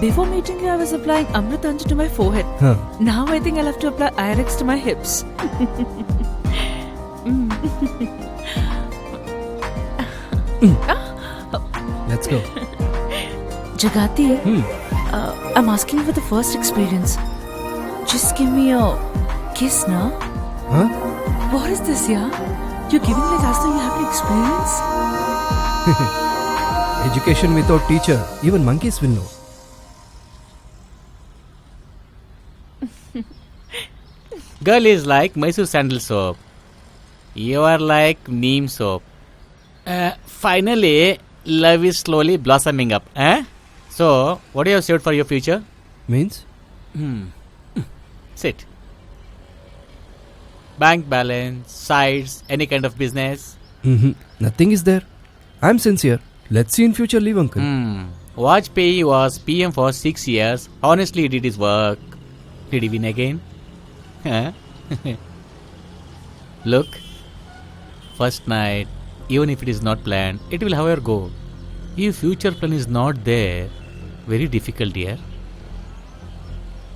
Before meeting you, I was applying Amritanjan to my forehead. Huh. Now I think I'll have to apply IRX to my hips. Let's go. Jagati, I'm asking you for the first experience. Just give me a kiss, na? Huh? What is this, yeah? You're giving like as though you have an experience? Education without teacher, even monkeys will know. Girl is like Mysore sandal soap. You are like neem soap. Finally, love is slowly blossoming up. So, what do you have saved for your future? Means? Sit. Bank balance, sides, any kind of business. Nothing is there. I'm sincere. Let's see in future leave, uncle. Vajpayee was PM for 6 years. Honestly, he did his work. Did he win again? Look, first night, even if it is not planned, it will however go. If future plan is not there, very difficult here.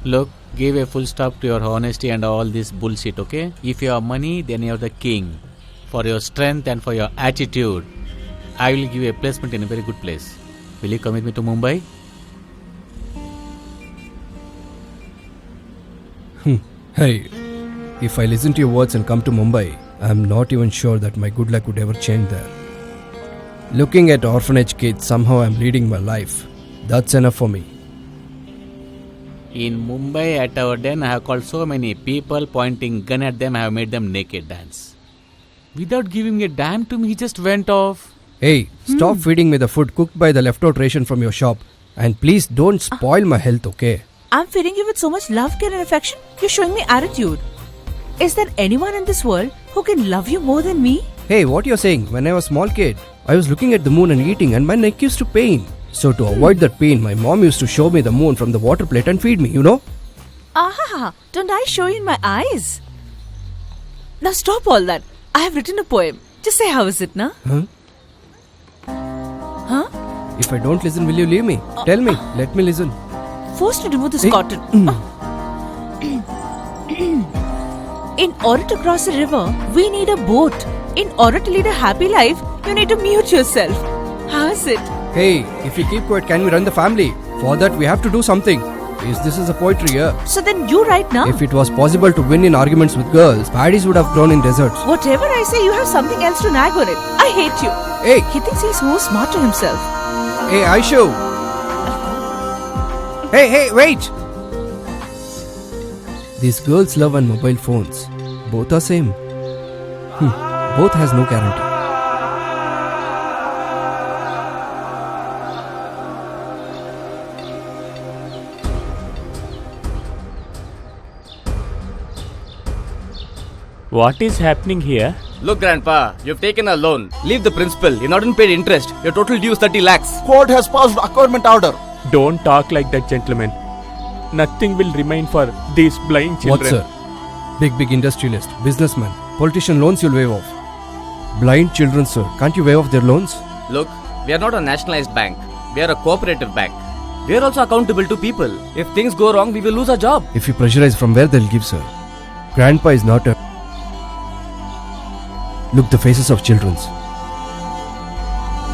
Look, give a full stop to your honesty and all this bullshit, okay? If you have money, then you are the king. For your strength and for your attitude, I will give you a placement in a very good place. Will you come with me to Mumbai? Hey, if I listen to your words and come to Mumbai, I'm not even sure that my good luck would ever change there. Looking at orphanage kids, somehow I'm leading my life. That's enough for me. In Mumbai at our den, I have called so many people, pointing gun at them, I have made them naked dance. Without giving a damn to me, he just went off. Hey, stop feeding me the food cooked by the leftover ration from your shop. And please don't spoil my health, okay? I'm feeding you with so much love, care and affection. You're showing me attitude. Is there anyone in this world who can love you more than me? Hey, what you're saying? When I was a small kid, I was looking at the moon and eating and my neck used to pain. So to avoid that pain, my mom used to show me the moon from the water plate and feed me, you know? Ah, don't I show you in my eyes? Now stop all that. I have written a poem. Just say how is it, na? Huh? Huh? If I don't listen, will you leave me? Tell me. Let me listen. Forced to remove this cotton. In order to cross a river, we need a boat. In order to lead a happy life, you need to mute yourself. How is it? Hey, if you keep quiet, can we run the family? For that, we have to do something. This is a poetry here. So then you write now. If it was possible to win in arguments with girls, paddies would have grown in deserts. Whatever I say, you have something else to nag on it. I hate you. Hey. He thinks he's so smart to himself. Hey, Aishu. Hey, wait. These girls love and mobile phones. Both are same. Both has no guarantee. What is happening here? Look, Grandpa, you've taken a loan. Leave the principal. You're not even paid interest. Your total due is 30 lakhs. Court has passed acquirement order. Don't talk like that, gentlemen. Nothing will remain for these blind children. What, sir? Big industrialist, businessman, politician loans you'll waive off. Blind children, sir. Can't you waive off their loans? Look, we are not a nationalized bank. We are a cooperative bank. We are also accountable to people. If things go wrong, we will lose our job. If you pressurize from where they'll give, sir. Grandpa is not a... Look, the faces of children.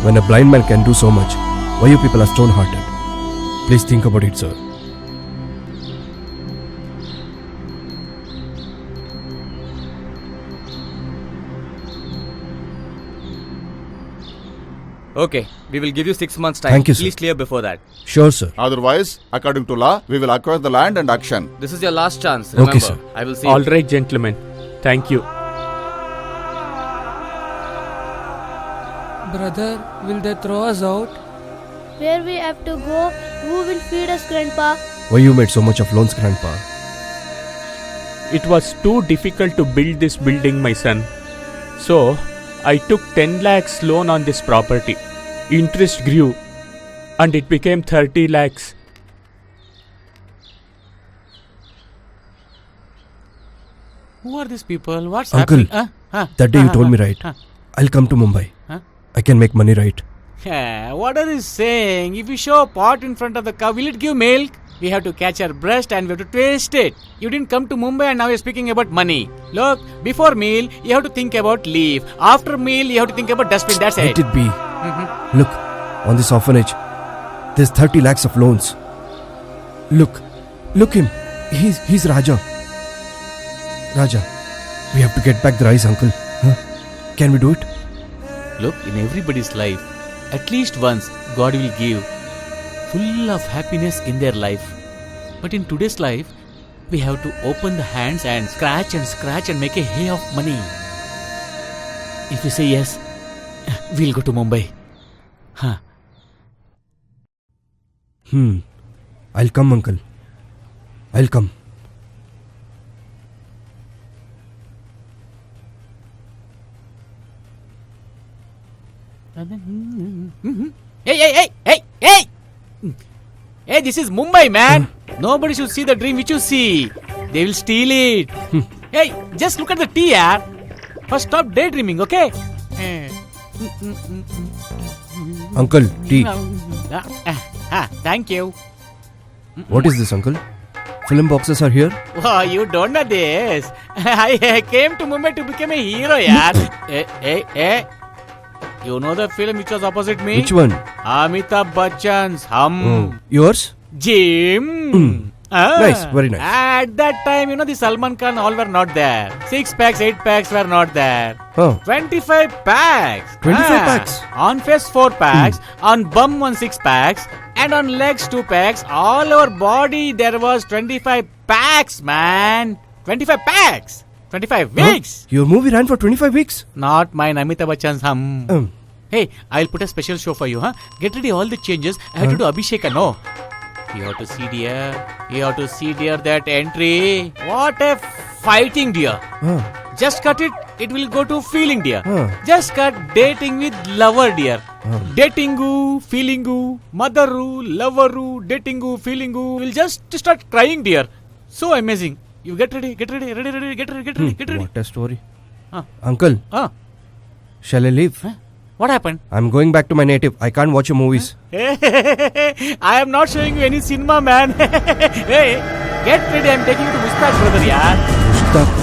When a blind man can do so much, why you people are stone-hearted? Please think about it, sir. Okay, we will give you 6 months time. Thank you, sir. Please clear before that. Sure, sir. Otherwise, according to law, we will acquire the land and action. This is your last chance. Remember, Okay, sir. I will see All you. right, gentlemen. Thank you. Brother, will they throw us out? Where we have to go? Who will feed us, Grandpa? Why you made so much of loans, Grandpa? It was too difficult to build this building, my son. So, I took 10 lakhs loan on this property. Interest grew and it became 30 lakhs. Who are these people? What's Uncle, happening? that day you told me right. I'll come to Mumbai. I can make money right. What are you saying? If you show a pot in front of the cow, will it give milk? We have to catch her breast and we have to taste it. You didn't come to Mumbai and now you're speaking about money. Look, before meal, you have to think about leaf. After meal, you have to think about dustbin. That's Let it. it be. Look, on this orphanage, there's 30 lakhs of loans. Look him. He's Raja. Raja, we have to get back the rice, uncle. Huh? Can we do it? Look, in everybody's life, at least once, God will give full of happiness in their life. But in today's life, we have to open the hands and scratch and make a hay of money. If you say yes, we'll go to Mumbai. Huh. I'll come, uncle. I'll come. Hey! Hey, this is Mumbai, man. Nobody should see the dream which you see. They will steal it. Hey, just look at the tea, yaar. First stop daydreaming, okay? Uncle, tea. Thank you. What is this, uncle? Film boxes are here? Oh, you don't know this. I came to Mumbai to become a hero, yaar. Hey. You know the film which was opposite me? Which one? Amitabh Bachchan's Hum. Oh, yours? Jim. Nice, very nice. At that time, the Salman Khan all were not there. 6 packs, 8 packs were not there. Oh. 25 packs. 25 packs? On face 4 packs, on bum 6 packs, and on legs 2 packs. All over body there was 25 packs, man. 25 packs. 25 weeks. Huh? Your movie ran for 25 weeks? Not mine, Amitabh Bachchan's Hum. Hey, I'll put a special show for you, huh? Get ready all the changes. I have to do Abhishek, no? You have to see, dear. That entry. What a fighting, dear. Just cut it. It will go to feeling, dear. Just cut dating with lover, dear. Datingu, feelingu, motheru, loveru, datingu, feelingu. We'll just start crying, dear. So amazing. You get ready. Get ready. What a story. Uncle, shall I leave? What happened? I'm going back to my native. I can't watch your movies. I am not showing you any cinema, man. Hey, get ready. I'm taking you to Muthuraj, brother, yaar. Muthuraj.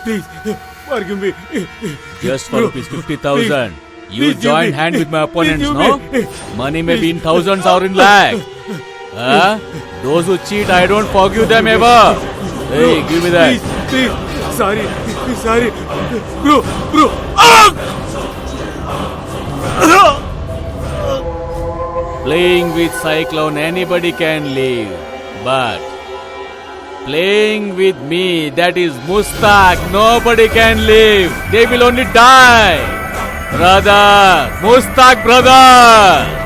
Please, forgive me. Just for rupees 50,000. You join hand with my opponents, no? Money may be in thousands or in lakhs. Those who cheat, I don't forgive them ever. Hey, give me that. Please. Sorry. Bro. Playing with cyclone, anybody can live. But playing with me, that is Mustaq, nobody can live. They will only die. Brother, Mustaq brother.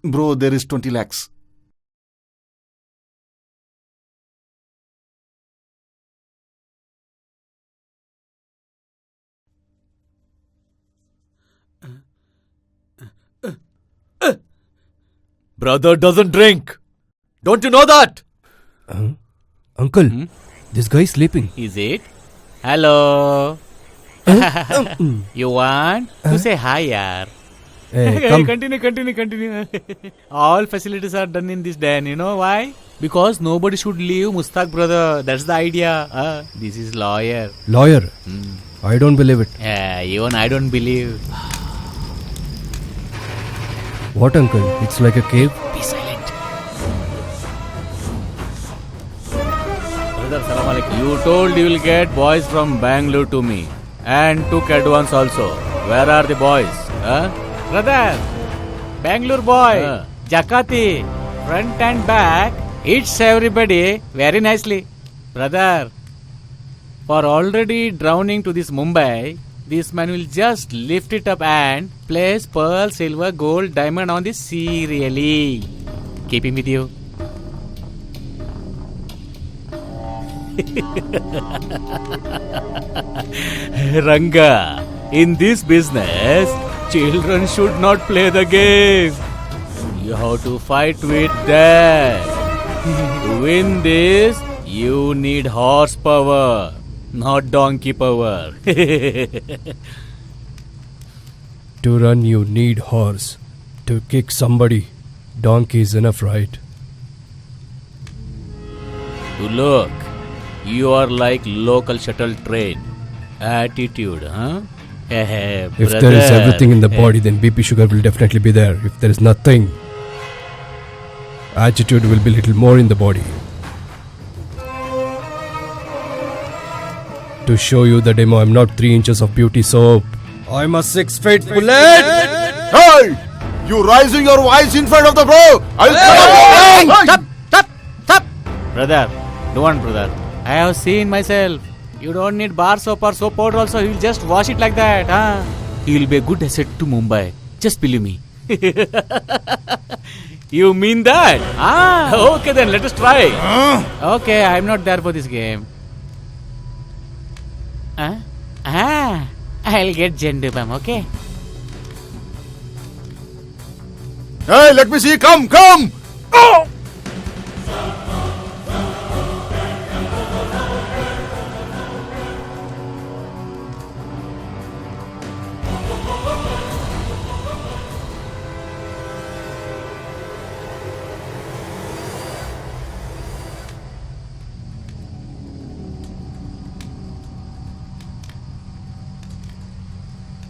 Bro, there is 20 lakhs. Brother doesn't drink. Don't you know that? Uncle, This guy is sleeping. Is it? Hello. You want to say hi, yaar? Hey, come. Continue. All facilities are done in this den. You know why? Because nobody should leave Mustaq, brother. That's the idea. This is lawyer. Lawyer? I don't believe it. Even I don't believe. What, uncle? It's like a cave? Be silent. Brother, salam alaikum. You told you will get boys from Bangalore to me. And took advance also. Where are the boys? Brother, Bangalore boy, Jakati, front and back, eats everybody very nicely. Brother, for already drowning to this Mumbai, this man will just lift it up and place pearl, silver, gold, diamond on the sea really. Keep him with you. Ranga, in this business, children should not play the game. You have to fight with them. To win this, you need horsepower, not donkey power. To run, you need horse. To kick somebody, donkey is enough, right? To look, you are like local shuttle train. Attitude, huh? If there is everything in the body, then BP sugar will definitely be there. If there is nothing, attitude will be little more in the body. To show you the demo, I'm not 3 inches of beauty soap. I'm a 6 feet bullet! Hey! You raising your voice in front of the bro! I'll Stop! Brother, don't brother. I have seen myself. You don't need bar soap or soap powder also. He will just wash it like that. He will be a good asset to Mumbai. Just believe me. You mean that? Okay then, let us try. Okay, I'm not there for this game. I'll get Jendubam, okay? Hey, let me see. Come! Oh!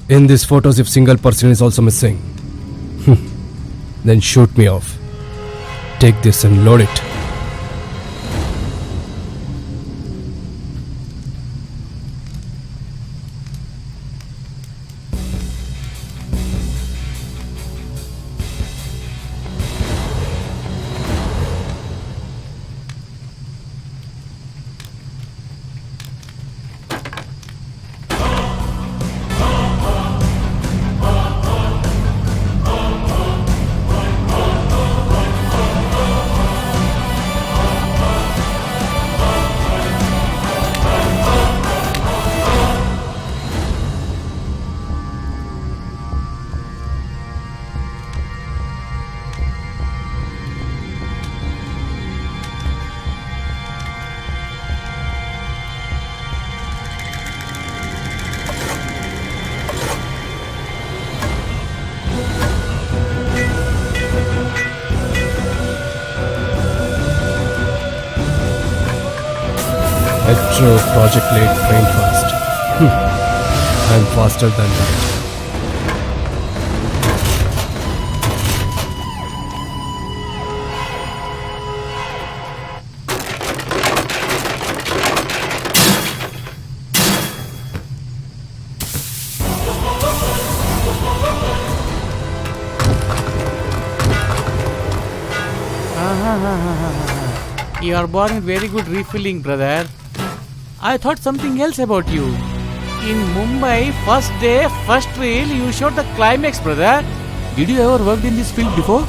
In these photos, if single person is also missing, then shoot me off. Take this and load it. Metro project late train fast. I'm faster than that. You are born with very good refilling, brother. I thought something else about you. In Mumbai, first day, first reel, you shot the climax, brother. Did you ever work in this field before?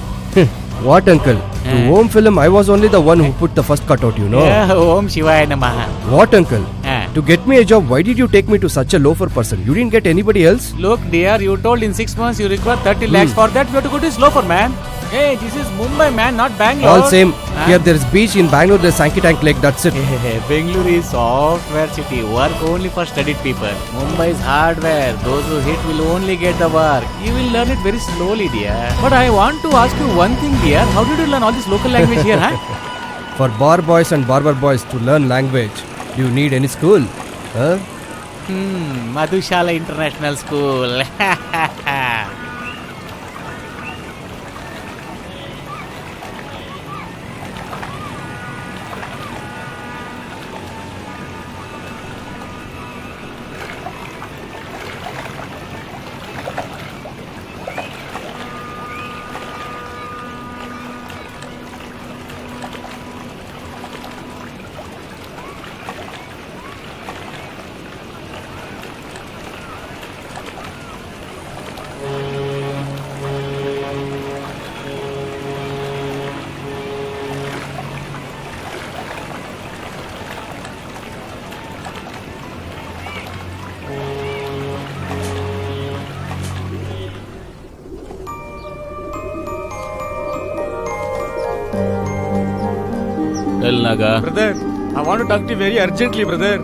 What, uncle? To home film, I was only the one who put the first cutout, you know. Yeah, Om Shivaya Namaha. What, uncle? To get me a job, why did you take me to such a loafer person? You didn't get anybody else? Look, dear, you told in 6 months you require 30 lakhs. For that, you have to go to this loafer, man. Hey, this is Mumbai, man, not Bangalore. All same. Here there is beach. In Bangalore there is Sankey Tank Lake. That's it. Bangalore is software city. Work only for studied people. Mumbai is hardware. Those who hit will only get the work. You will learn it very slowly, dear. But I want to ask you one thing, dear. How did you learn all this local language here, huh? For bar boys and barber boys to learn language, do you need any school? Huh? Madhushala International School. Tell Naga. Brother, I want to talk to you very urgently, brother.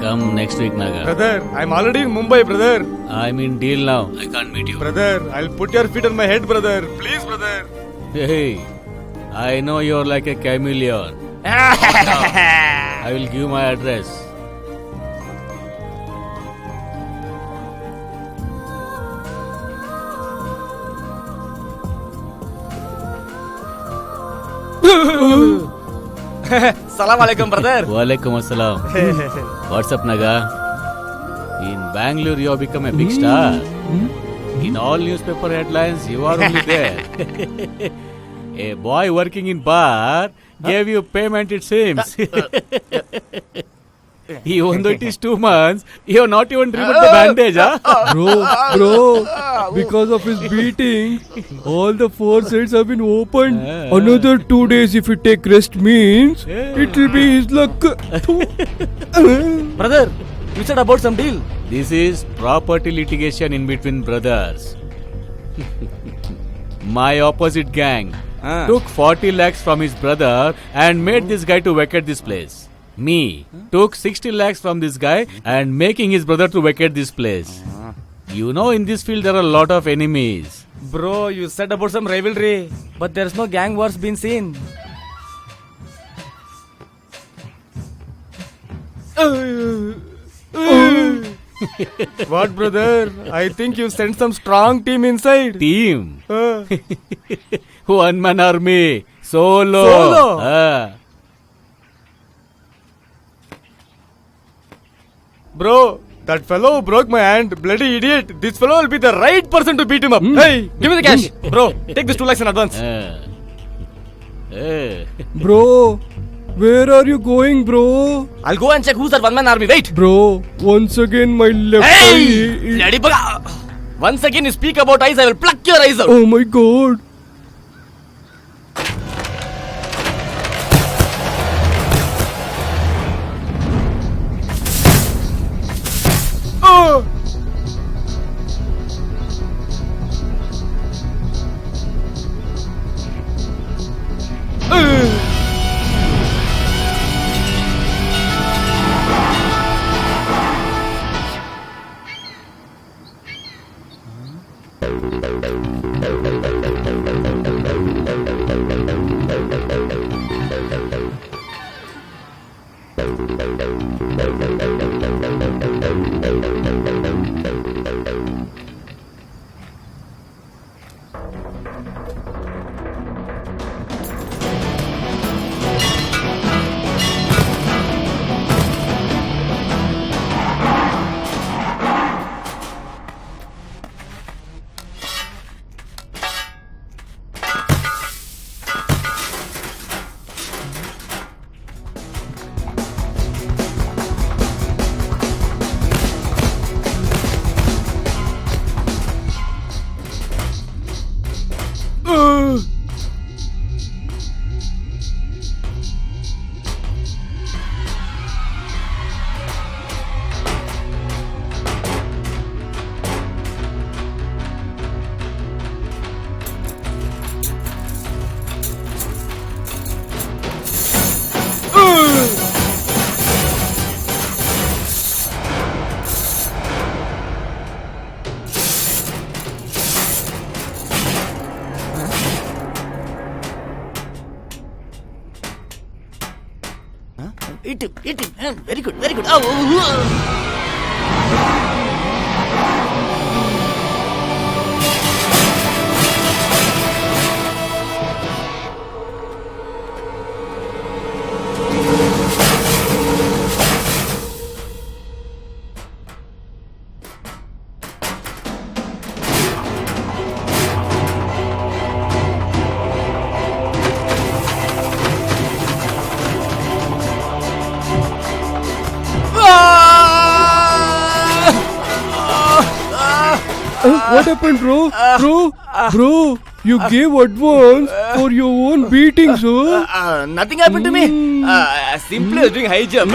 Come next week, Naga. Brother, I'm already in Mumbai, brother. I'm in deal now. I can't meet you. Brother, I'll put your feet on my head, brother. Please, brother. Hey, I know you're like a chameleon. I will give my address. Salam alaikum, brother. Walaikum assalam. What's up, Naga? In Bangalore, you have become a big star. In all newspaper headlines, you are only there. A boy working in bar gave you payment, it seems. Even though it is 2 months, you have not even removed the bandage, huh? Bro, because of his beating, all the 4 sides have been opened. Another 2 days if you take rest means it will be his luck. Brother, you said about some deal. This is property litigation in between brothers. My opposite gang took 40 lakhs from his brother and made this guy to vacate this place. Me took 60 lakhs from this guy and making his brother to vacate this place. You know, in this field there are a lot of enemies. Bro, you said about some rivalry, but there's no gang wars been seen. What, brother? I think you sent some strong team inside. Team? One-man army. Solo? Bro, that fellow who broke my hand, bloody idiot. This fellow will be the right person to beat him up. Hey, give me the cash. Bro, take this 2 lakhs in advance. Bro, where are you going, bro? I'll go and check who's that one-man army. Wait. Bro, once again my left eye. Bloody bugger. Once again you speak about eyes, I will pluck your eyes out. Oh my god. Eat him. Very good. Oh. What happened, bro? Bro, you gave advance for your own beating, sir. Nothing happened to me. Simply I was doing high jump.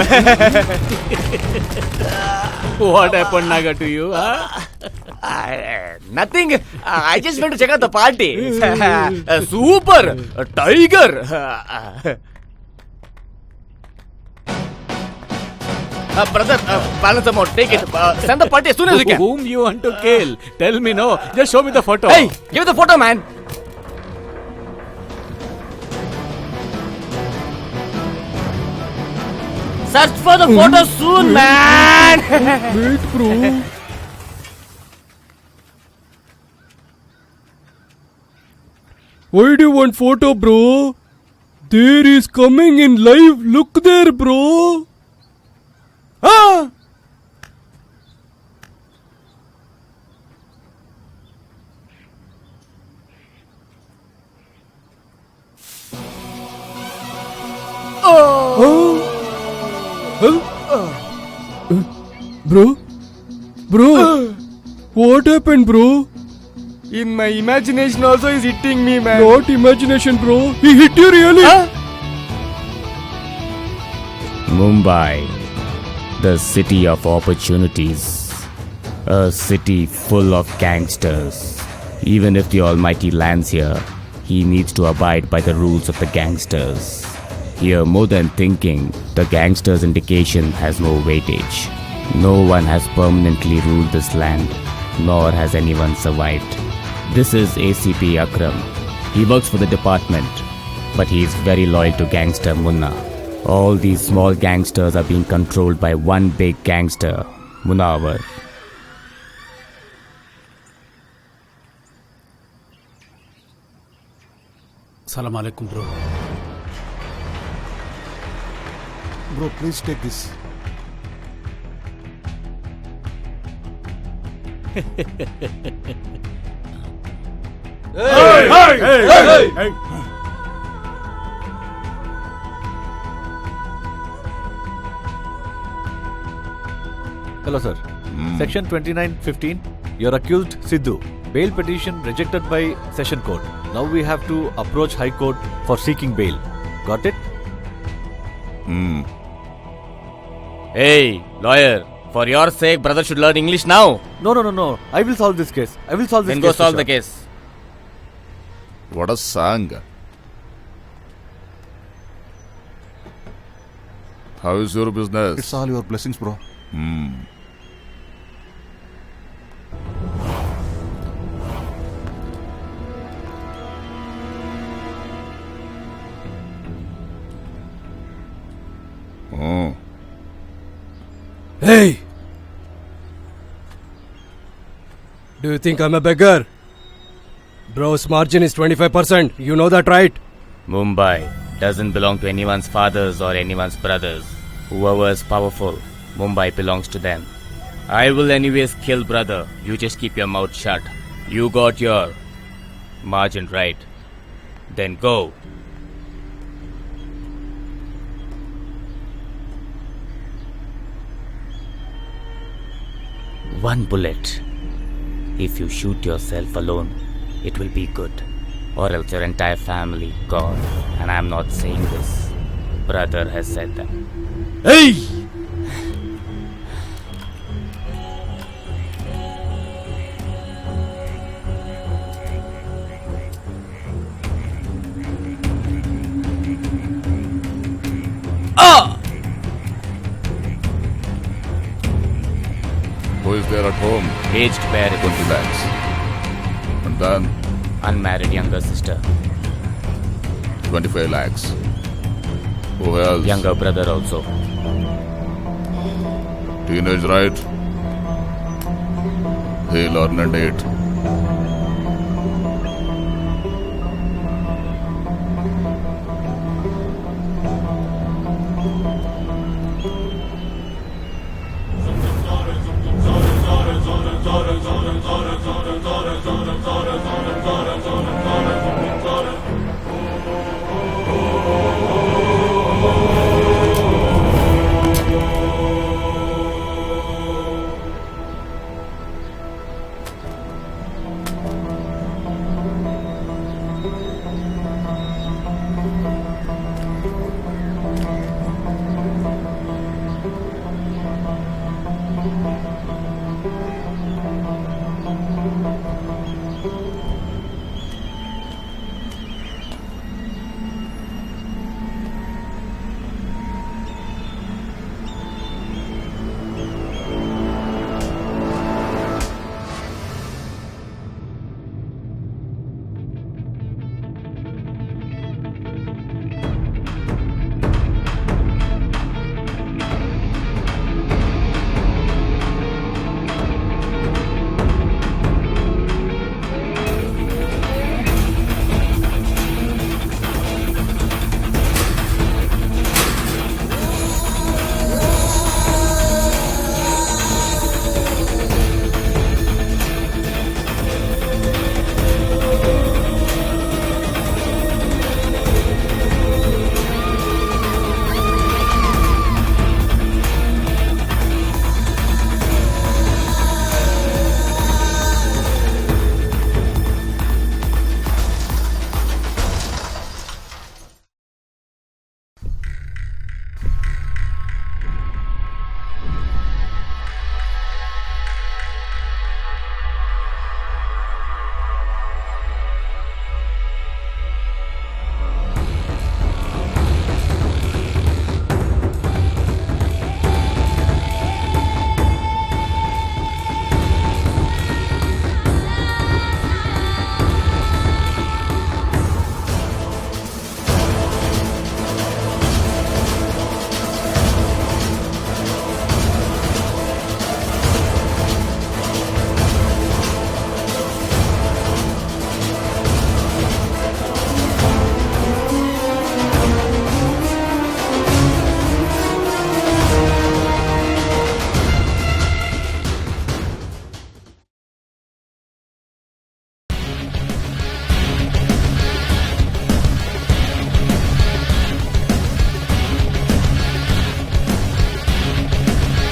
What happened, Naga, to you? Nothing. I just went to check out the party. Super. Tiger. Brother, balance amount. Take it. Send the party as soon as you can. Whom you want to kill? Tell me, no. Just show me the photo. Hey, give me the photo, man. Search for the photo soon, man. Wait, bro. Why do you want photo, bro? There is coming in live. Look there, bro. Ah! Bro? What happened, bro? In my imagination also is hitting me, man. Not imagination, bro. He hit you really? Mumbai, the city of opportunities. A city full of gangsters. Even if the Almighty lands here, he needs to abide by the rules of the gangsters. Here, more than thinking, the gangster's indication has no weightage. No one has permanently ruled this land, nor has anyone survived. This is ACP Akram. He works for the department, but he is very loyal to gangster Munna. All these small gangsters are being controlled by one big gangster, Munawar. Salam alaikum, bro. Bro, please take this. Hey! Hello, sir. Section 2915. You're accused Sidhu. Bail petition rejected by Session Court. Now we have to approach High Court for seeking bail. Got it? Hey, lawyer. For your sake, brother should learn English now. No. I will solve this case. Then go solve the case. What a song. How is your business? It's all your blessings, bro. Oh. Hey! Do you think I'm a beggar? Bro's margin is 25%. You know that, right? Mumbai doesn't belong to anyone's fathers or anyone's brothers. Whoever is powerful, Mumbai belongs to them. I will anyways kill brother. You just keep your mouth shut. You got your margin right. Then go. One bullet. If you shoot yourself alone, it will be good. Or else your entire family gone. And I'm not saying this. Brother has said that. Hey! Who is there at home? Aged parent. 20 lakhs. And then? Unmarried younger sister. 25 lakhs. Who else? Younger brother also. Teenage, right? He'll earn a date.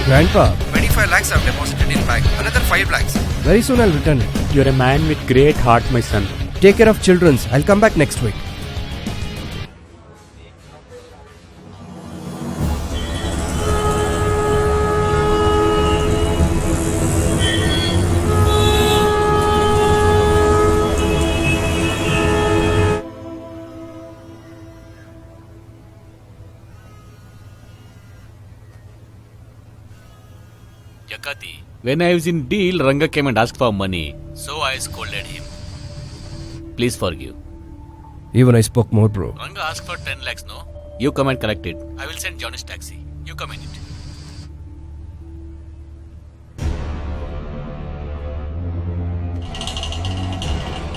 Grandpa, 25 lakhs I've deposited in bank. Another 5 lakhs. very soon I'll return it. You're a man with great heart, my son. Take care of children's. I'll come back next week. Yakati. When I was in deal, Ranga came and asked for money, so I scolded him. Please forgive. Even I spoke more, bro. Ranga asked for 10 lakhs, no? You come and collect it. I will send Johnny's taxi. You come in it.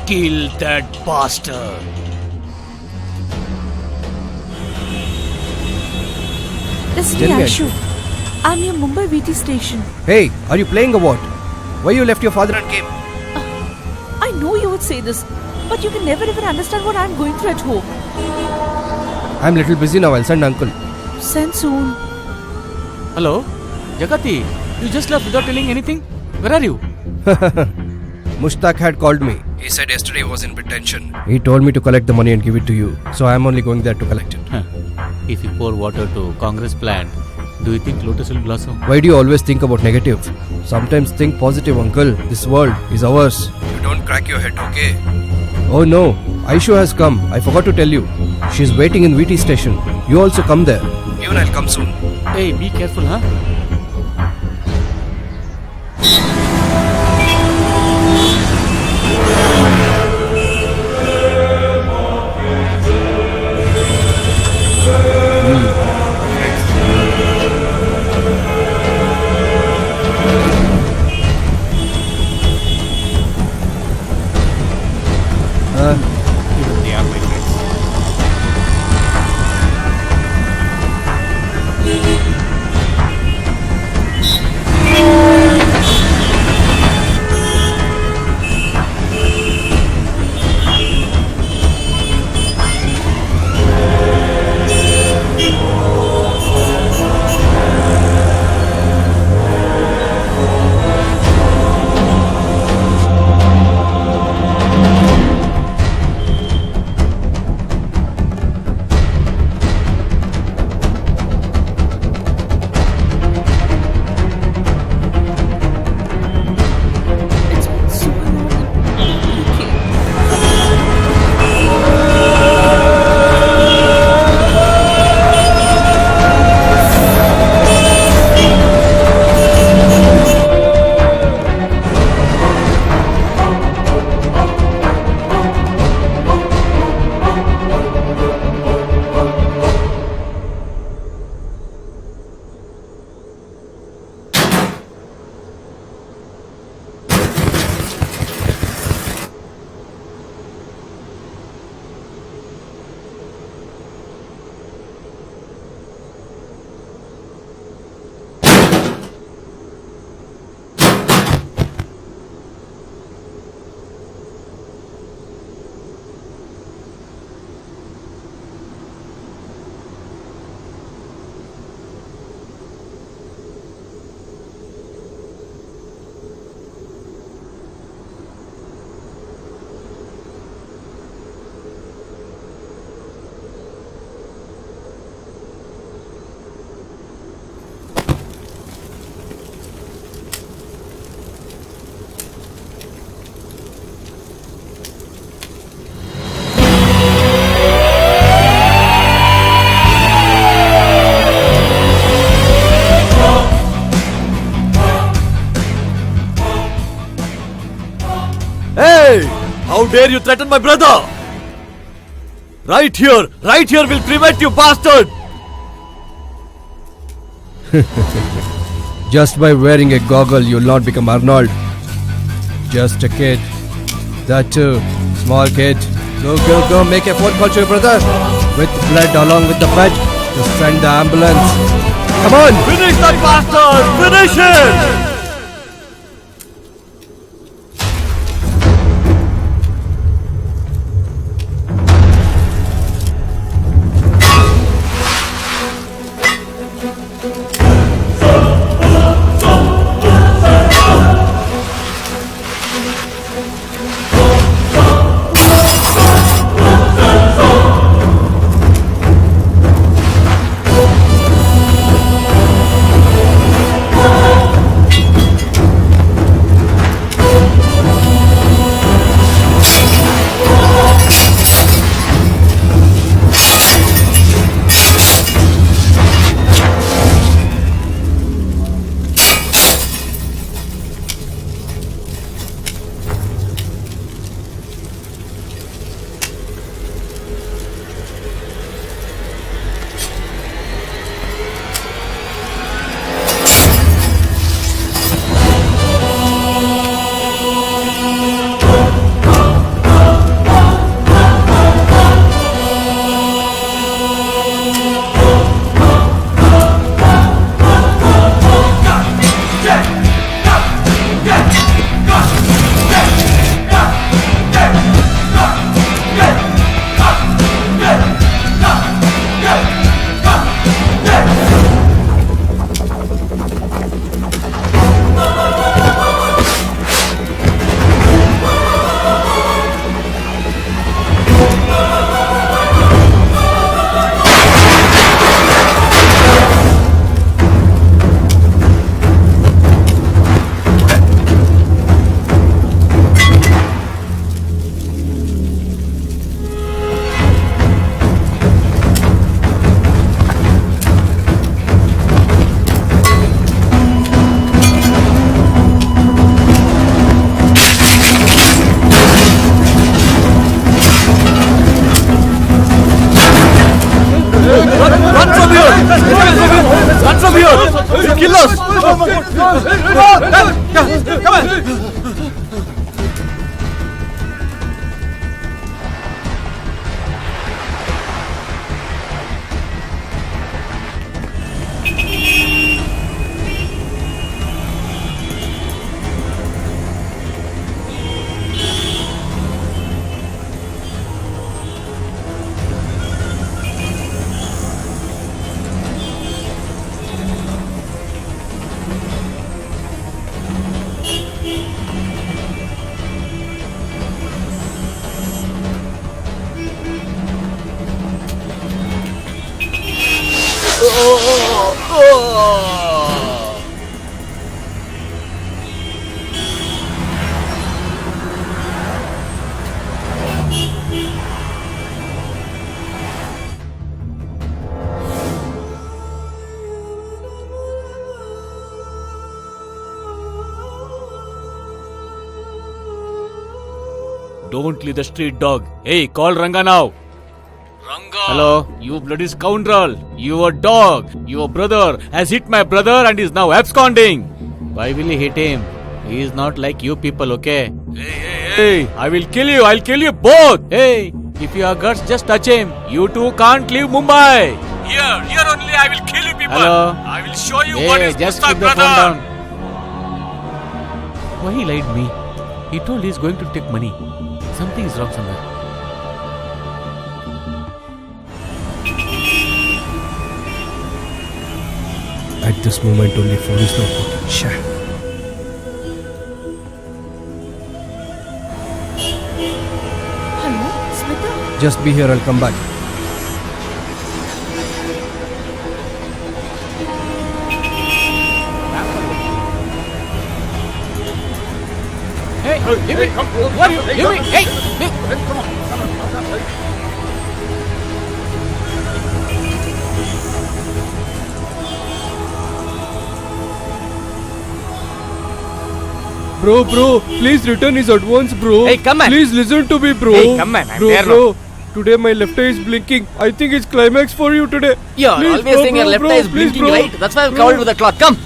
Kill that bastard. This is Tell me, Ashu. I'm near Mumbai VT station. Hey, are you playing or what? Why you left your father and came? I know you would say this, but you can never even understand what I'm going through at home. I'm little busy now. I'll send uncle. Send soon. Hello? Jagati, you just left without telling anything? Where are you? Mushtaq had called me. He said yesterday he was in bit tension. He told me to collect the money and give it to you. So I'm only going there to collect it. If you pour water to Congress plant, do you think lotus will blossom? Why do you always think about negative? Sometimes think positive, uncle. This world is ours. You don't crack your head, okay? Oh no, Aishu has come. I forgot to tell you. She's waiting in VT station. You also come there. Even I'll come soon. Hey, be careful, huh? dare you threaten my brother? Right here will prevent you, bastard! Just by wearing a goggle, you'll not become Arnold. Just a kid. That too, small kid. Go, make a phone call to your brother. With blood along with the bed to send the ambulance. Come on! Finish that bastard! Finish him! Don't leave the street, dog. Hey, call Ranga now. Ranga! Hello, you bloody scoundrel. Your dog, your brother, has hit my brother and is now absconding. Why will he hit him? He is not like you people, okay? Hey, I will kill you. I'll kill you both. Hey, if you have guts, just touch him. You two can't leave Mumbai. Here only I will kill you people. Hello? I will show you what is just keep the phone down. Why he lied me? He told he is going to take money. Something is wrong somewhere. At this moment, only phone is not working. Shah. Hello, Smita? Just be here, I'll come back. Hey, give me! What? Give me! Hey! Come on! Bro, please return his advance, bro. Hey, come on. Please listen to me, bro. Hey, come on, I'm bro, there bro. Today my left eye is blinking. I think it's climax for you today. You're Please, always bro, saying your left bro, eye is please, blinking, bro. right? That's why I've covered with a cloth. Come.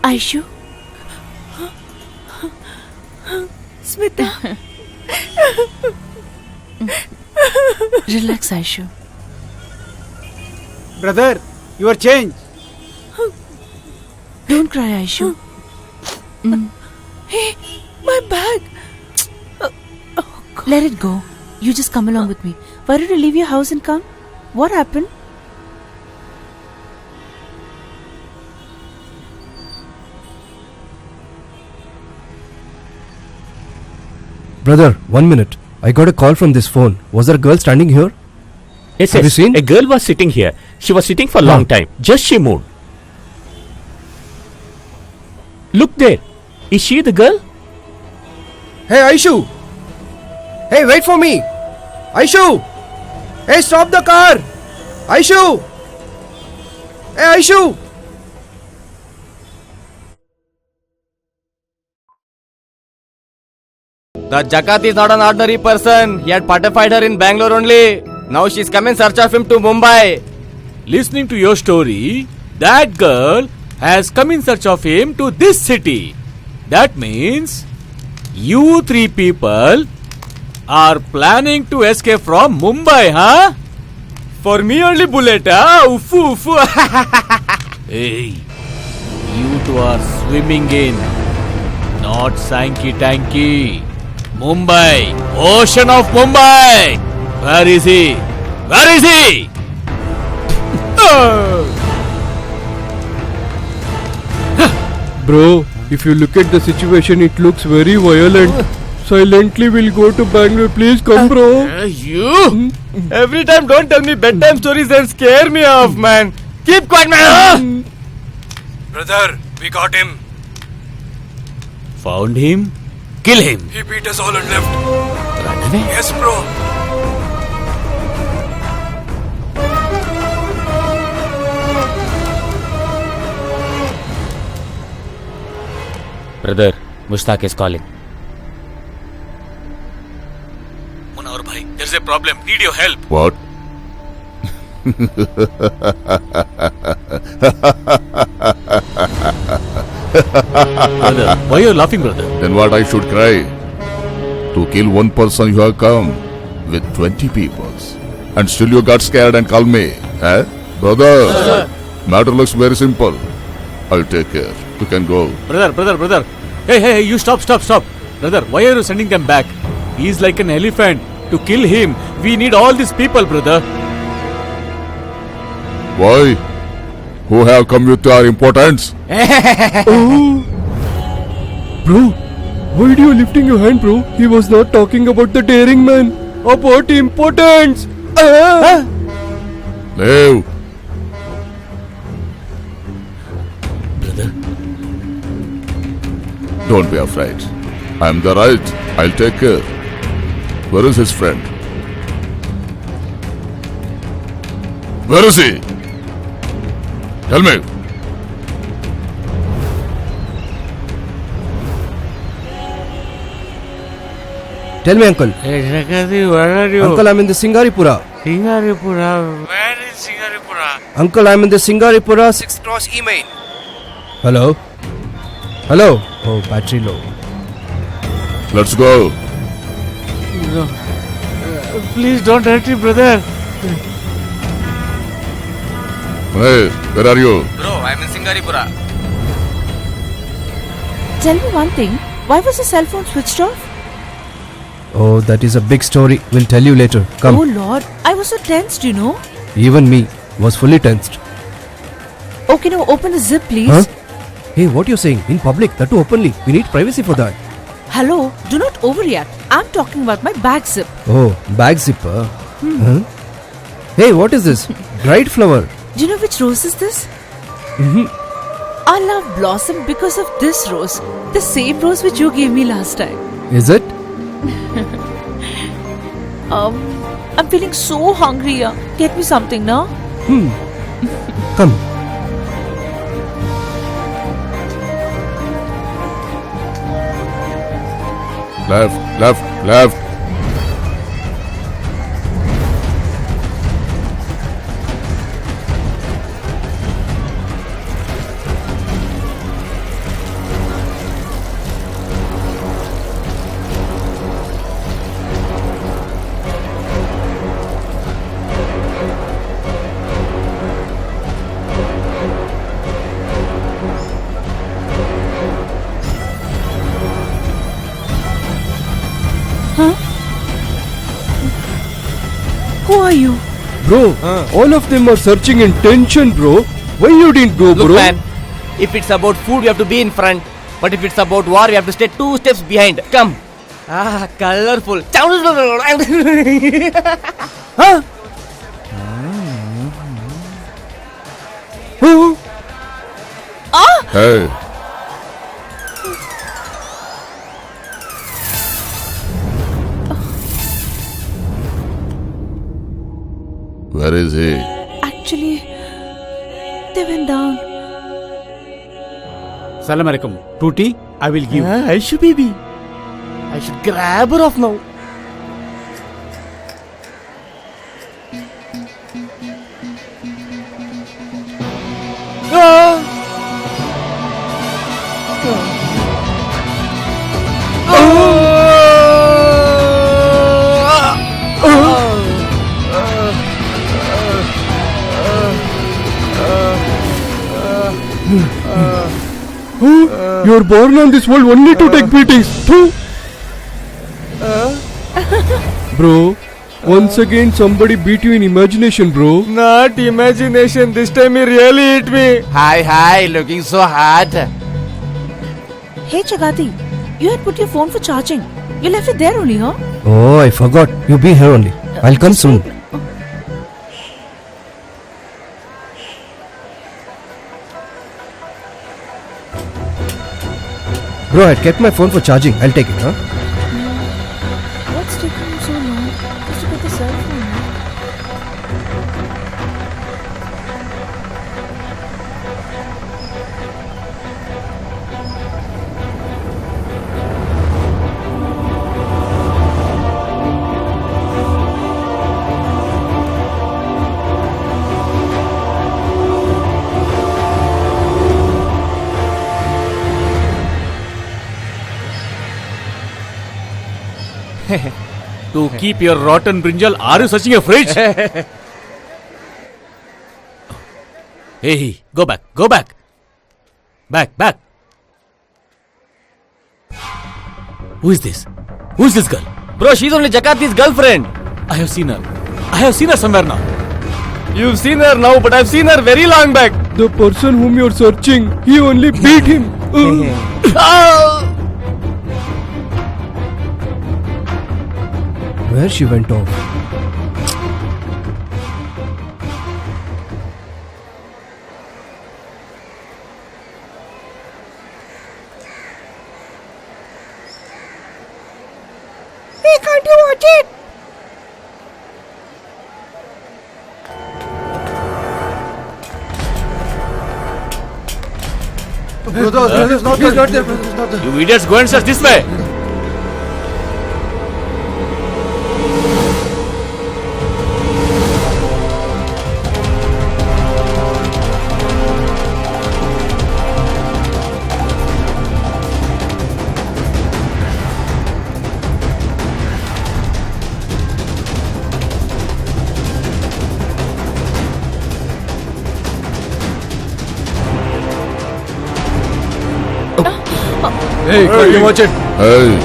Aishu? Smita? Relax, Aishu. Brother, your change. Don't cry, Aishu. Hey, my bag. Let it go. You just come along with me. Why did you leave your house and come? What happened? Brother, 1 minute. I got a call from this phone. Was there a girl standing here? Yes, Have you seen? A girl was sitting here. She was sitting for a long time. Just she moved. Look there. Is she the girl? Hey, Aishu! Hey, wait for me! Aishu! Hey, stop the car! Aishu! Hey, Aishu! The Jakat is not an ordinary person. He had partified her in Bangalore only. Now she's come in search of him to Mumbai. Listening to your story, that girl has come in search of him to this city. That means you three people are planning to escape from Mumbai, huh? For me only bullet, huh? Ufu, ufu. Hey, you two are swimming in, not Sankey-Tanky. Mumbai, ocean of Mumbai. Where is he? Where is he? Bro, if you look at the situation, it looks very violent. Silently we'll go to Bangalore. Please come, bro. You? Every time don't tell me bedtime stories and scare me off, man. Keep quiet, man. Brother, we got him. Found him? Kill him. He beat us all and left. Run away? Yes, bro. Brother, Mushtaq is calling. Munawar bhai, there's a problem. Need your help. What? Brother, why are you laughing, brother? Then what I should cry? To kill one person you have come with 20 peoples. And still you got scared and called me. Eh? Brother, matter looks very simple. I'll take care. You can go. Brother. Hey, you stop. Brother, why are you sending them back? He's like an elephant. To kill him, we need all these people, brother. Why? Who have come with your importance? Oh. Bro, why are you lifting your hand, bro? He was not talking about the daring man. About importance. Leave. Brother. Don't be afraid. I'm the right. I'll take care. Where is his friend? Where is he? Tell me. Tell me, uncle. Hey, Jakati, where are you? Uncle, I'm in the Singaripura. Singaripura? Where is Singaripura? Uncle, I'm in the Singaripura 6th Cross email. Hello? Oh, battery low. Let's go. No. Please don't hurt me, brother. Hey, where are you? Bro, I'm in Singaripura. Tell me one thing. Why was the cell phone switched off? Oh, that is a big story. We'll tell you later. Come. Oh Lord, I was so tensed, you know. Even me was fully tensed. Okay, now open the zip, please. Huh? Hey, what you're saying? In public, that too openly. We need privacy for that. Hello, do not overreact. I'm talking about my bag zip. Oh, bag zipper. Huh? Hey, what is this? Dried flower. Do you know which rose is this? Our love blossomed because of this rose. The same rose which you gave me last time. Is it? I'm feeling so hungry. Get me something now. Come. Left. Who are you? Bro, all of them are searching in tension, bro. Why you didn't go, Look, bro? man, if it's about food, we have to be in front. But if it's about war, we have to stay 2 steps behind. Come. Ah, colorful. Huh? Hey. Where is he? Actually, they went down. Salam alaikum. 2 tea, I will give. Aishu baby. I should grab her off now. You're born on this world only to take beatings. Bro, once again somebody beat you in imagination, bro. Not imagination. This time he really hit me. Hi, looking so hot. Hey Chagati, you had put your phone for charging. You left it there only, huh? Oh, I forgot. You be here only. I'll come soon. Bro, I kept my phone for charging. I'll take it, huh? What's taking you so long? Just to get the cell phone. To keep your rotten brinjal, are you searching a fridge? Hey, go back. Back. Who is this? Who is this girl? Bro, she's only Jakati's girlfriend. I have seen her somewhere now. You've seen her now, but I've seen her very long back. The person whom you're searching, he only beat him. Where she went off? Hey, can't you watch it? Brother's not there. You idiots, go and search this way. Hey, can you watch it? Hey.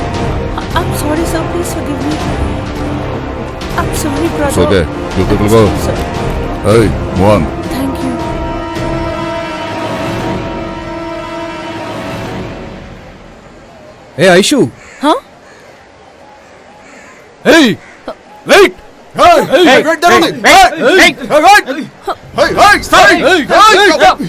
I'm sorry, sir. Please forgive me. I'm sorry, brother. It's okay. You people go. Sorry. Hey, move on. Thank you. Hey, Aishu. Huh? Hey! Wait! Hey! Hey! Wait there only! Hey! Hey! Stop!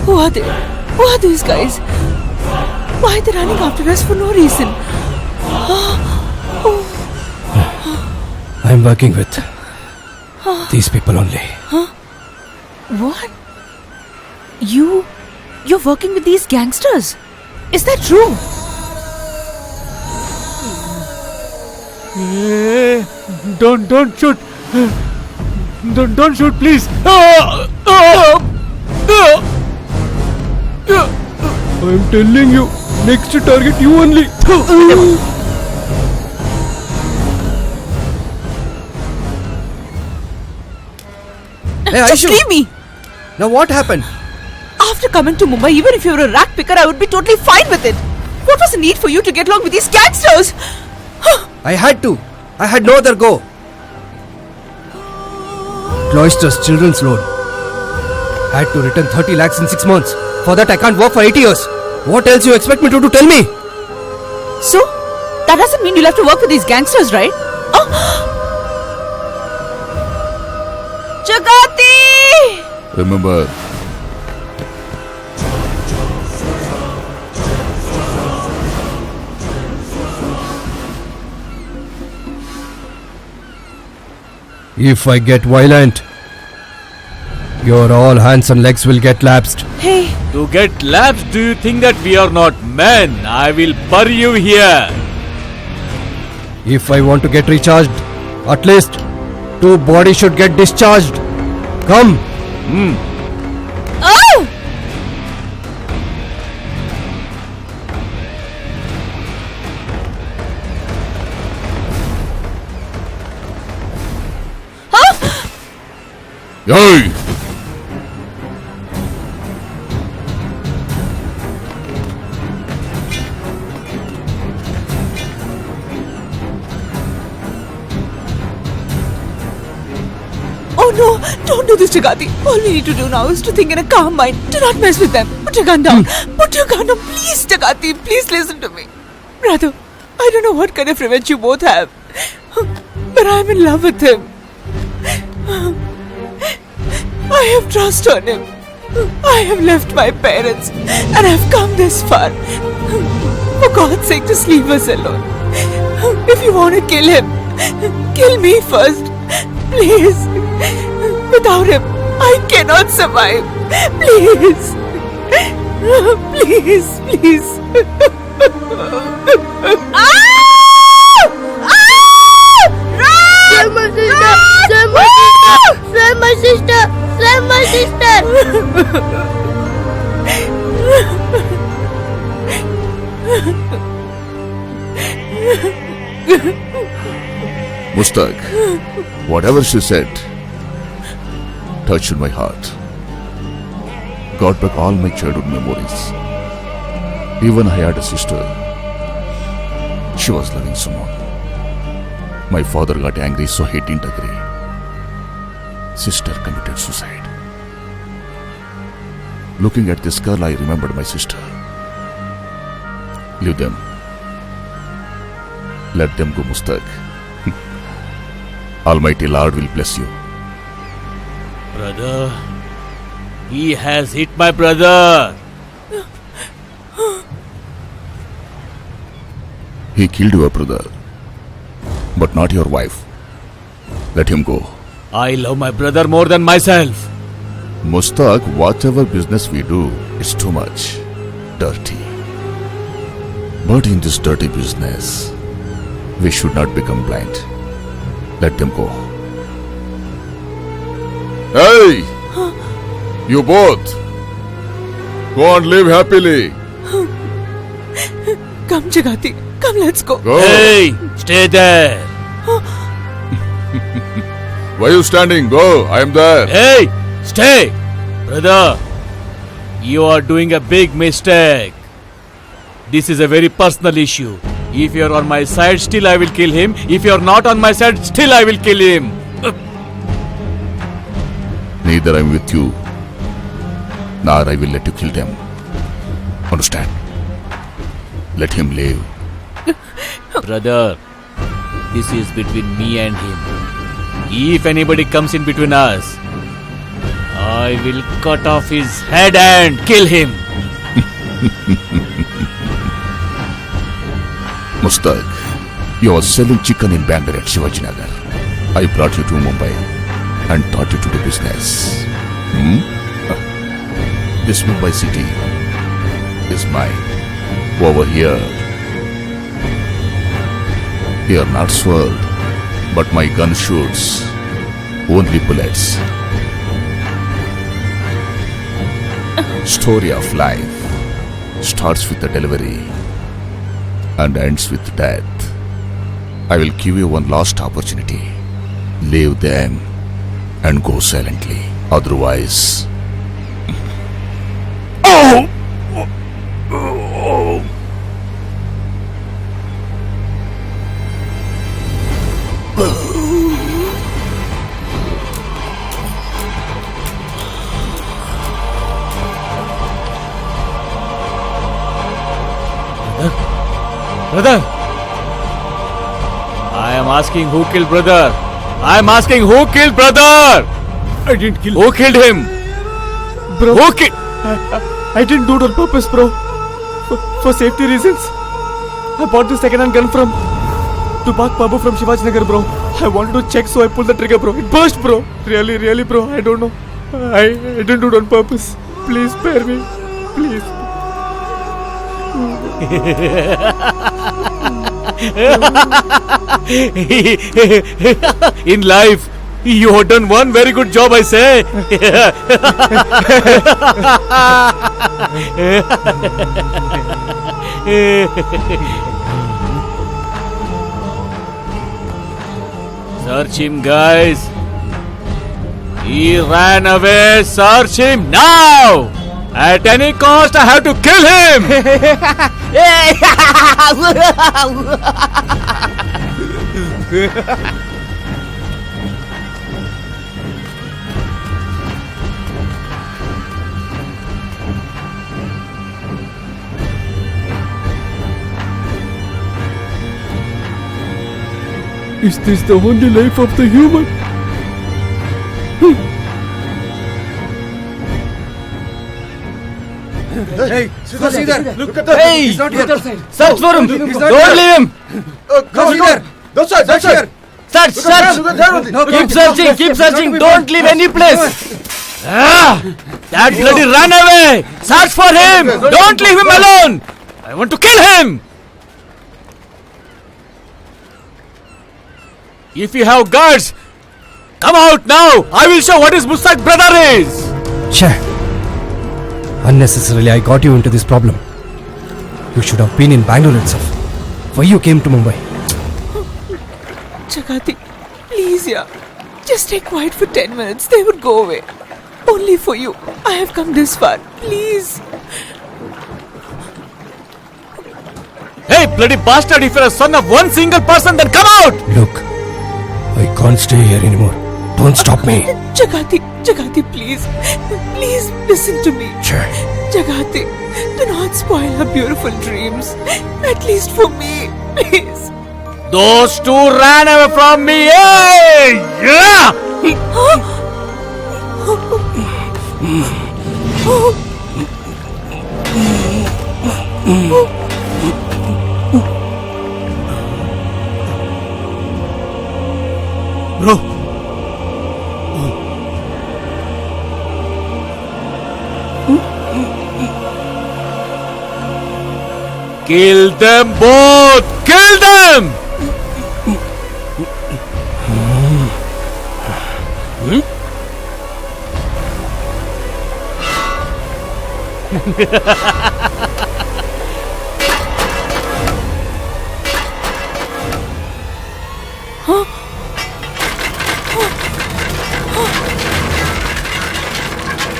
Who are they? Who are these guys? Why are they running after us for no reason? I'm working with these people only. Huh? What? You're working with these gangsters? Is that true? Don't shoot. Don't shoot, please. I'm telling you, next target you only. Hey, Just Aishu. leave me! Now what happened? After coming to Mumbai, even if you were a rack picker, I would be totally fine with it. What was the need for you to get along with these gangsters? I had to. I had no other go. Cloister's children's loan. I had to return 30 lakhs in 6 months. For that I can't work for 80 years. What else you expect me to do? Tell me. So, that doesn't mean you'll have to work with these gangsters, right? Jagati! Remember, if I get violent, your all hands and legs will get lapsed. Hey. To get lapsed, do you think that we are not men? I will bury you here. If I want to get recharged, at least 2 bodies should get discharged. Come. Oh! Yay! Oh no, don't do this, Jagati. All we need to do now is to think in a calm mind. Do not mess with them. Put your gun down. Put your gun down, please, Jagati. Please listen to me. Brother, I don't know what kind of revenge you both have, but I'm in love with him. I have trust on him. I have left my parents and I've come this far. For God's sake, just leave us alone. If you want to kill him, kill me first. Please. Without him, I cannot survive. Please. Please, please. Save my sister! Save my sister! Save my sister! Mustaq, whatever she said touched my heart. Got back all my childhood memories. Even I had a sister. She was loving someone. My father got angry, so he didn't agree. Sister committed suicide. Looking at this girl, I remembered my sister. Leave them. Let them go, Mustaq. Almighty Lord will bless you. Brother, he has hit my brother. He killed your brother, but not your wife. Let him go. I love my brother more than myself. Mustaq, whatever business we do is too much dirty. But in this dirty business, we should not become blind. Let them go. Hey! You both! Go and live happily. Come, Jagati. Come, let's go. Go. Hey! Stay there. Why are you standing? Go. I am there. Hey! Stay! Brother, you are doing a big mistake. This is a very personal issue. If you are on my side, still I will kill him. If you are not on my side, still I will kill him. Neither I am with you, nor I will let you kill them. Understand? Let him live. Brother, this is between me and him. If anybody comes in between us, I will cut off his head and kill him. Mustaq, you are selling chicken in Bangalore at Shivajinagar. I brought you to Mumbai and taught you to do business. This Mumbai city is mine. Over here, not sword, but my gun shoots only bullets. Story of life starts with the delivery and ends with death. I will give you one last opportunity. Leave them and go silently. Otherwise... Oh! Brother! I am asking who killed brother? I am asking who killed brother? I didn't kill. Who killed him? Bro, Who killed? I didn't do it on purpose, bro. For safety reasons. I bought the second-hand gun from Tupac Babu from Shivajinagar, bro. I wanted to check, so I pulled the trigger, bro. It burst, bro. Really, bro. I don't know. I didn't do it on purpose. Please spare me. Please. In life, you have done one very good job, I say. Search him, guys. He ran away. Search him now. At any cost, I have to kill him. Is this the only life of the human? Hey, Shridhar, look at that. Hey! He's not here. Search for him! Don't leave him! That side. Search! Keep searching! Don't leave any place! That bloody ran away! Search for him! Don't leave him alone! I want to kill him! If you have guards, come out now! I will show what his Mustaq brother is! Sheh. Unnecessarily, I got you into this problem. You should have been in Bangalore itself. Why you came to Mumbai? Jagati, please, yeah. Just stay quiet for 10 minutes. They would go away. Only for you. I have come this far. Please. Hey, bloody bastard, if you're a son of one single person, then come out! Look, I can't stay here anymore. Don't stop me. Jagati, please. Please listen to me. Sure. Jagati, do not spoil our beautiful dreams. At least for me, please. Those two ran away from me! Hey! Yeah! Bro. Kill them both! Kill them!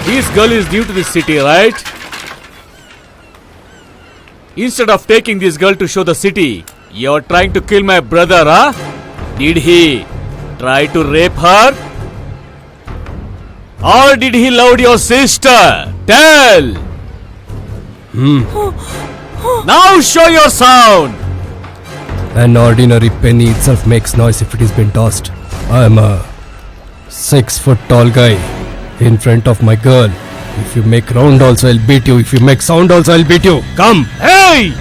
This girl is new to this city, right? Instead of taking this girl to show the city, you're trying to kill my brother, huh? Did he try to rape her? Or did he love your sister? Tell! Now show your sound! An ordinary penny itself makes noise if it has been tossed. I'm a 6 foot tall guy in front of my girl. If you make round also, I'll beat you. If you make sound also, I'll beat you. Come! Hey!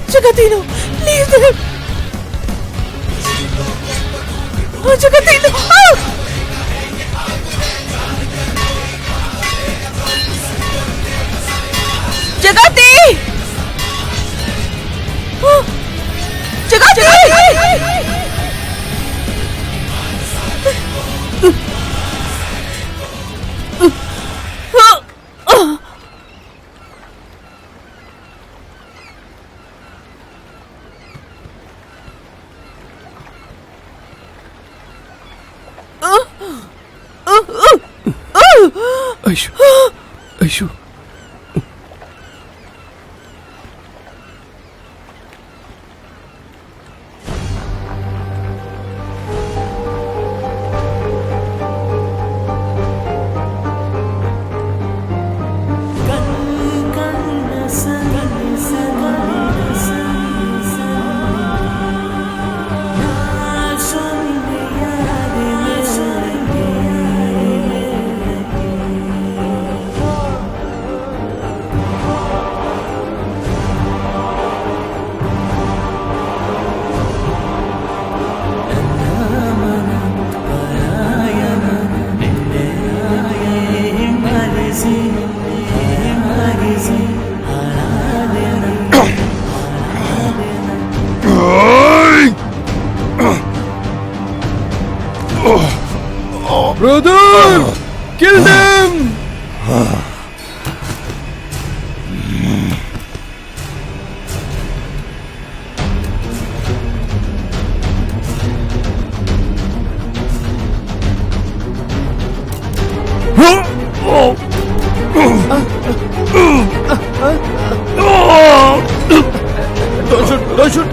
Jagatino, leave them! Oh, Jagatino! Oh! Jagati! Oh! Jagati! Aishu. Aishu. Brother! Kill them! Don't shoot!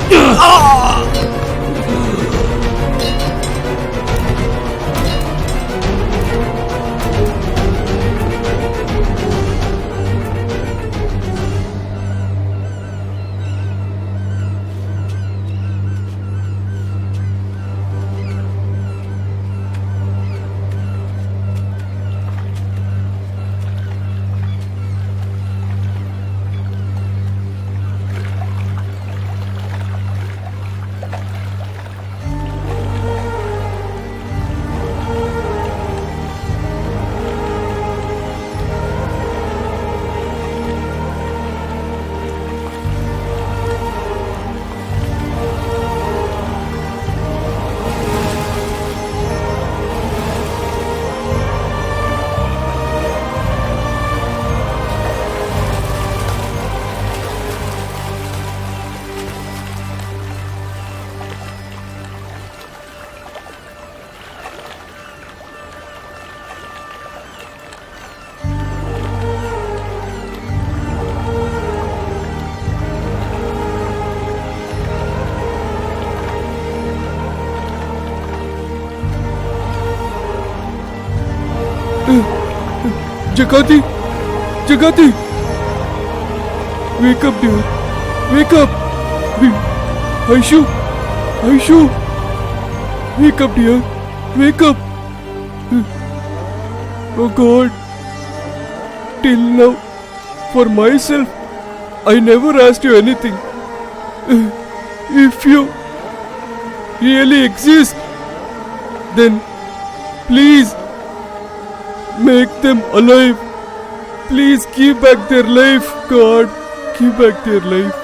Jagati! Jagati! Wake up, dear. Wake up! Aishu! Aishu! Wake up, dear. Wake up! Oh God! Till now, for myself, I never asked you anything. If you really exist, then please make them alive. Please give back their life, God. Give back their life.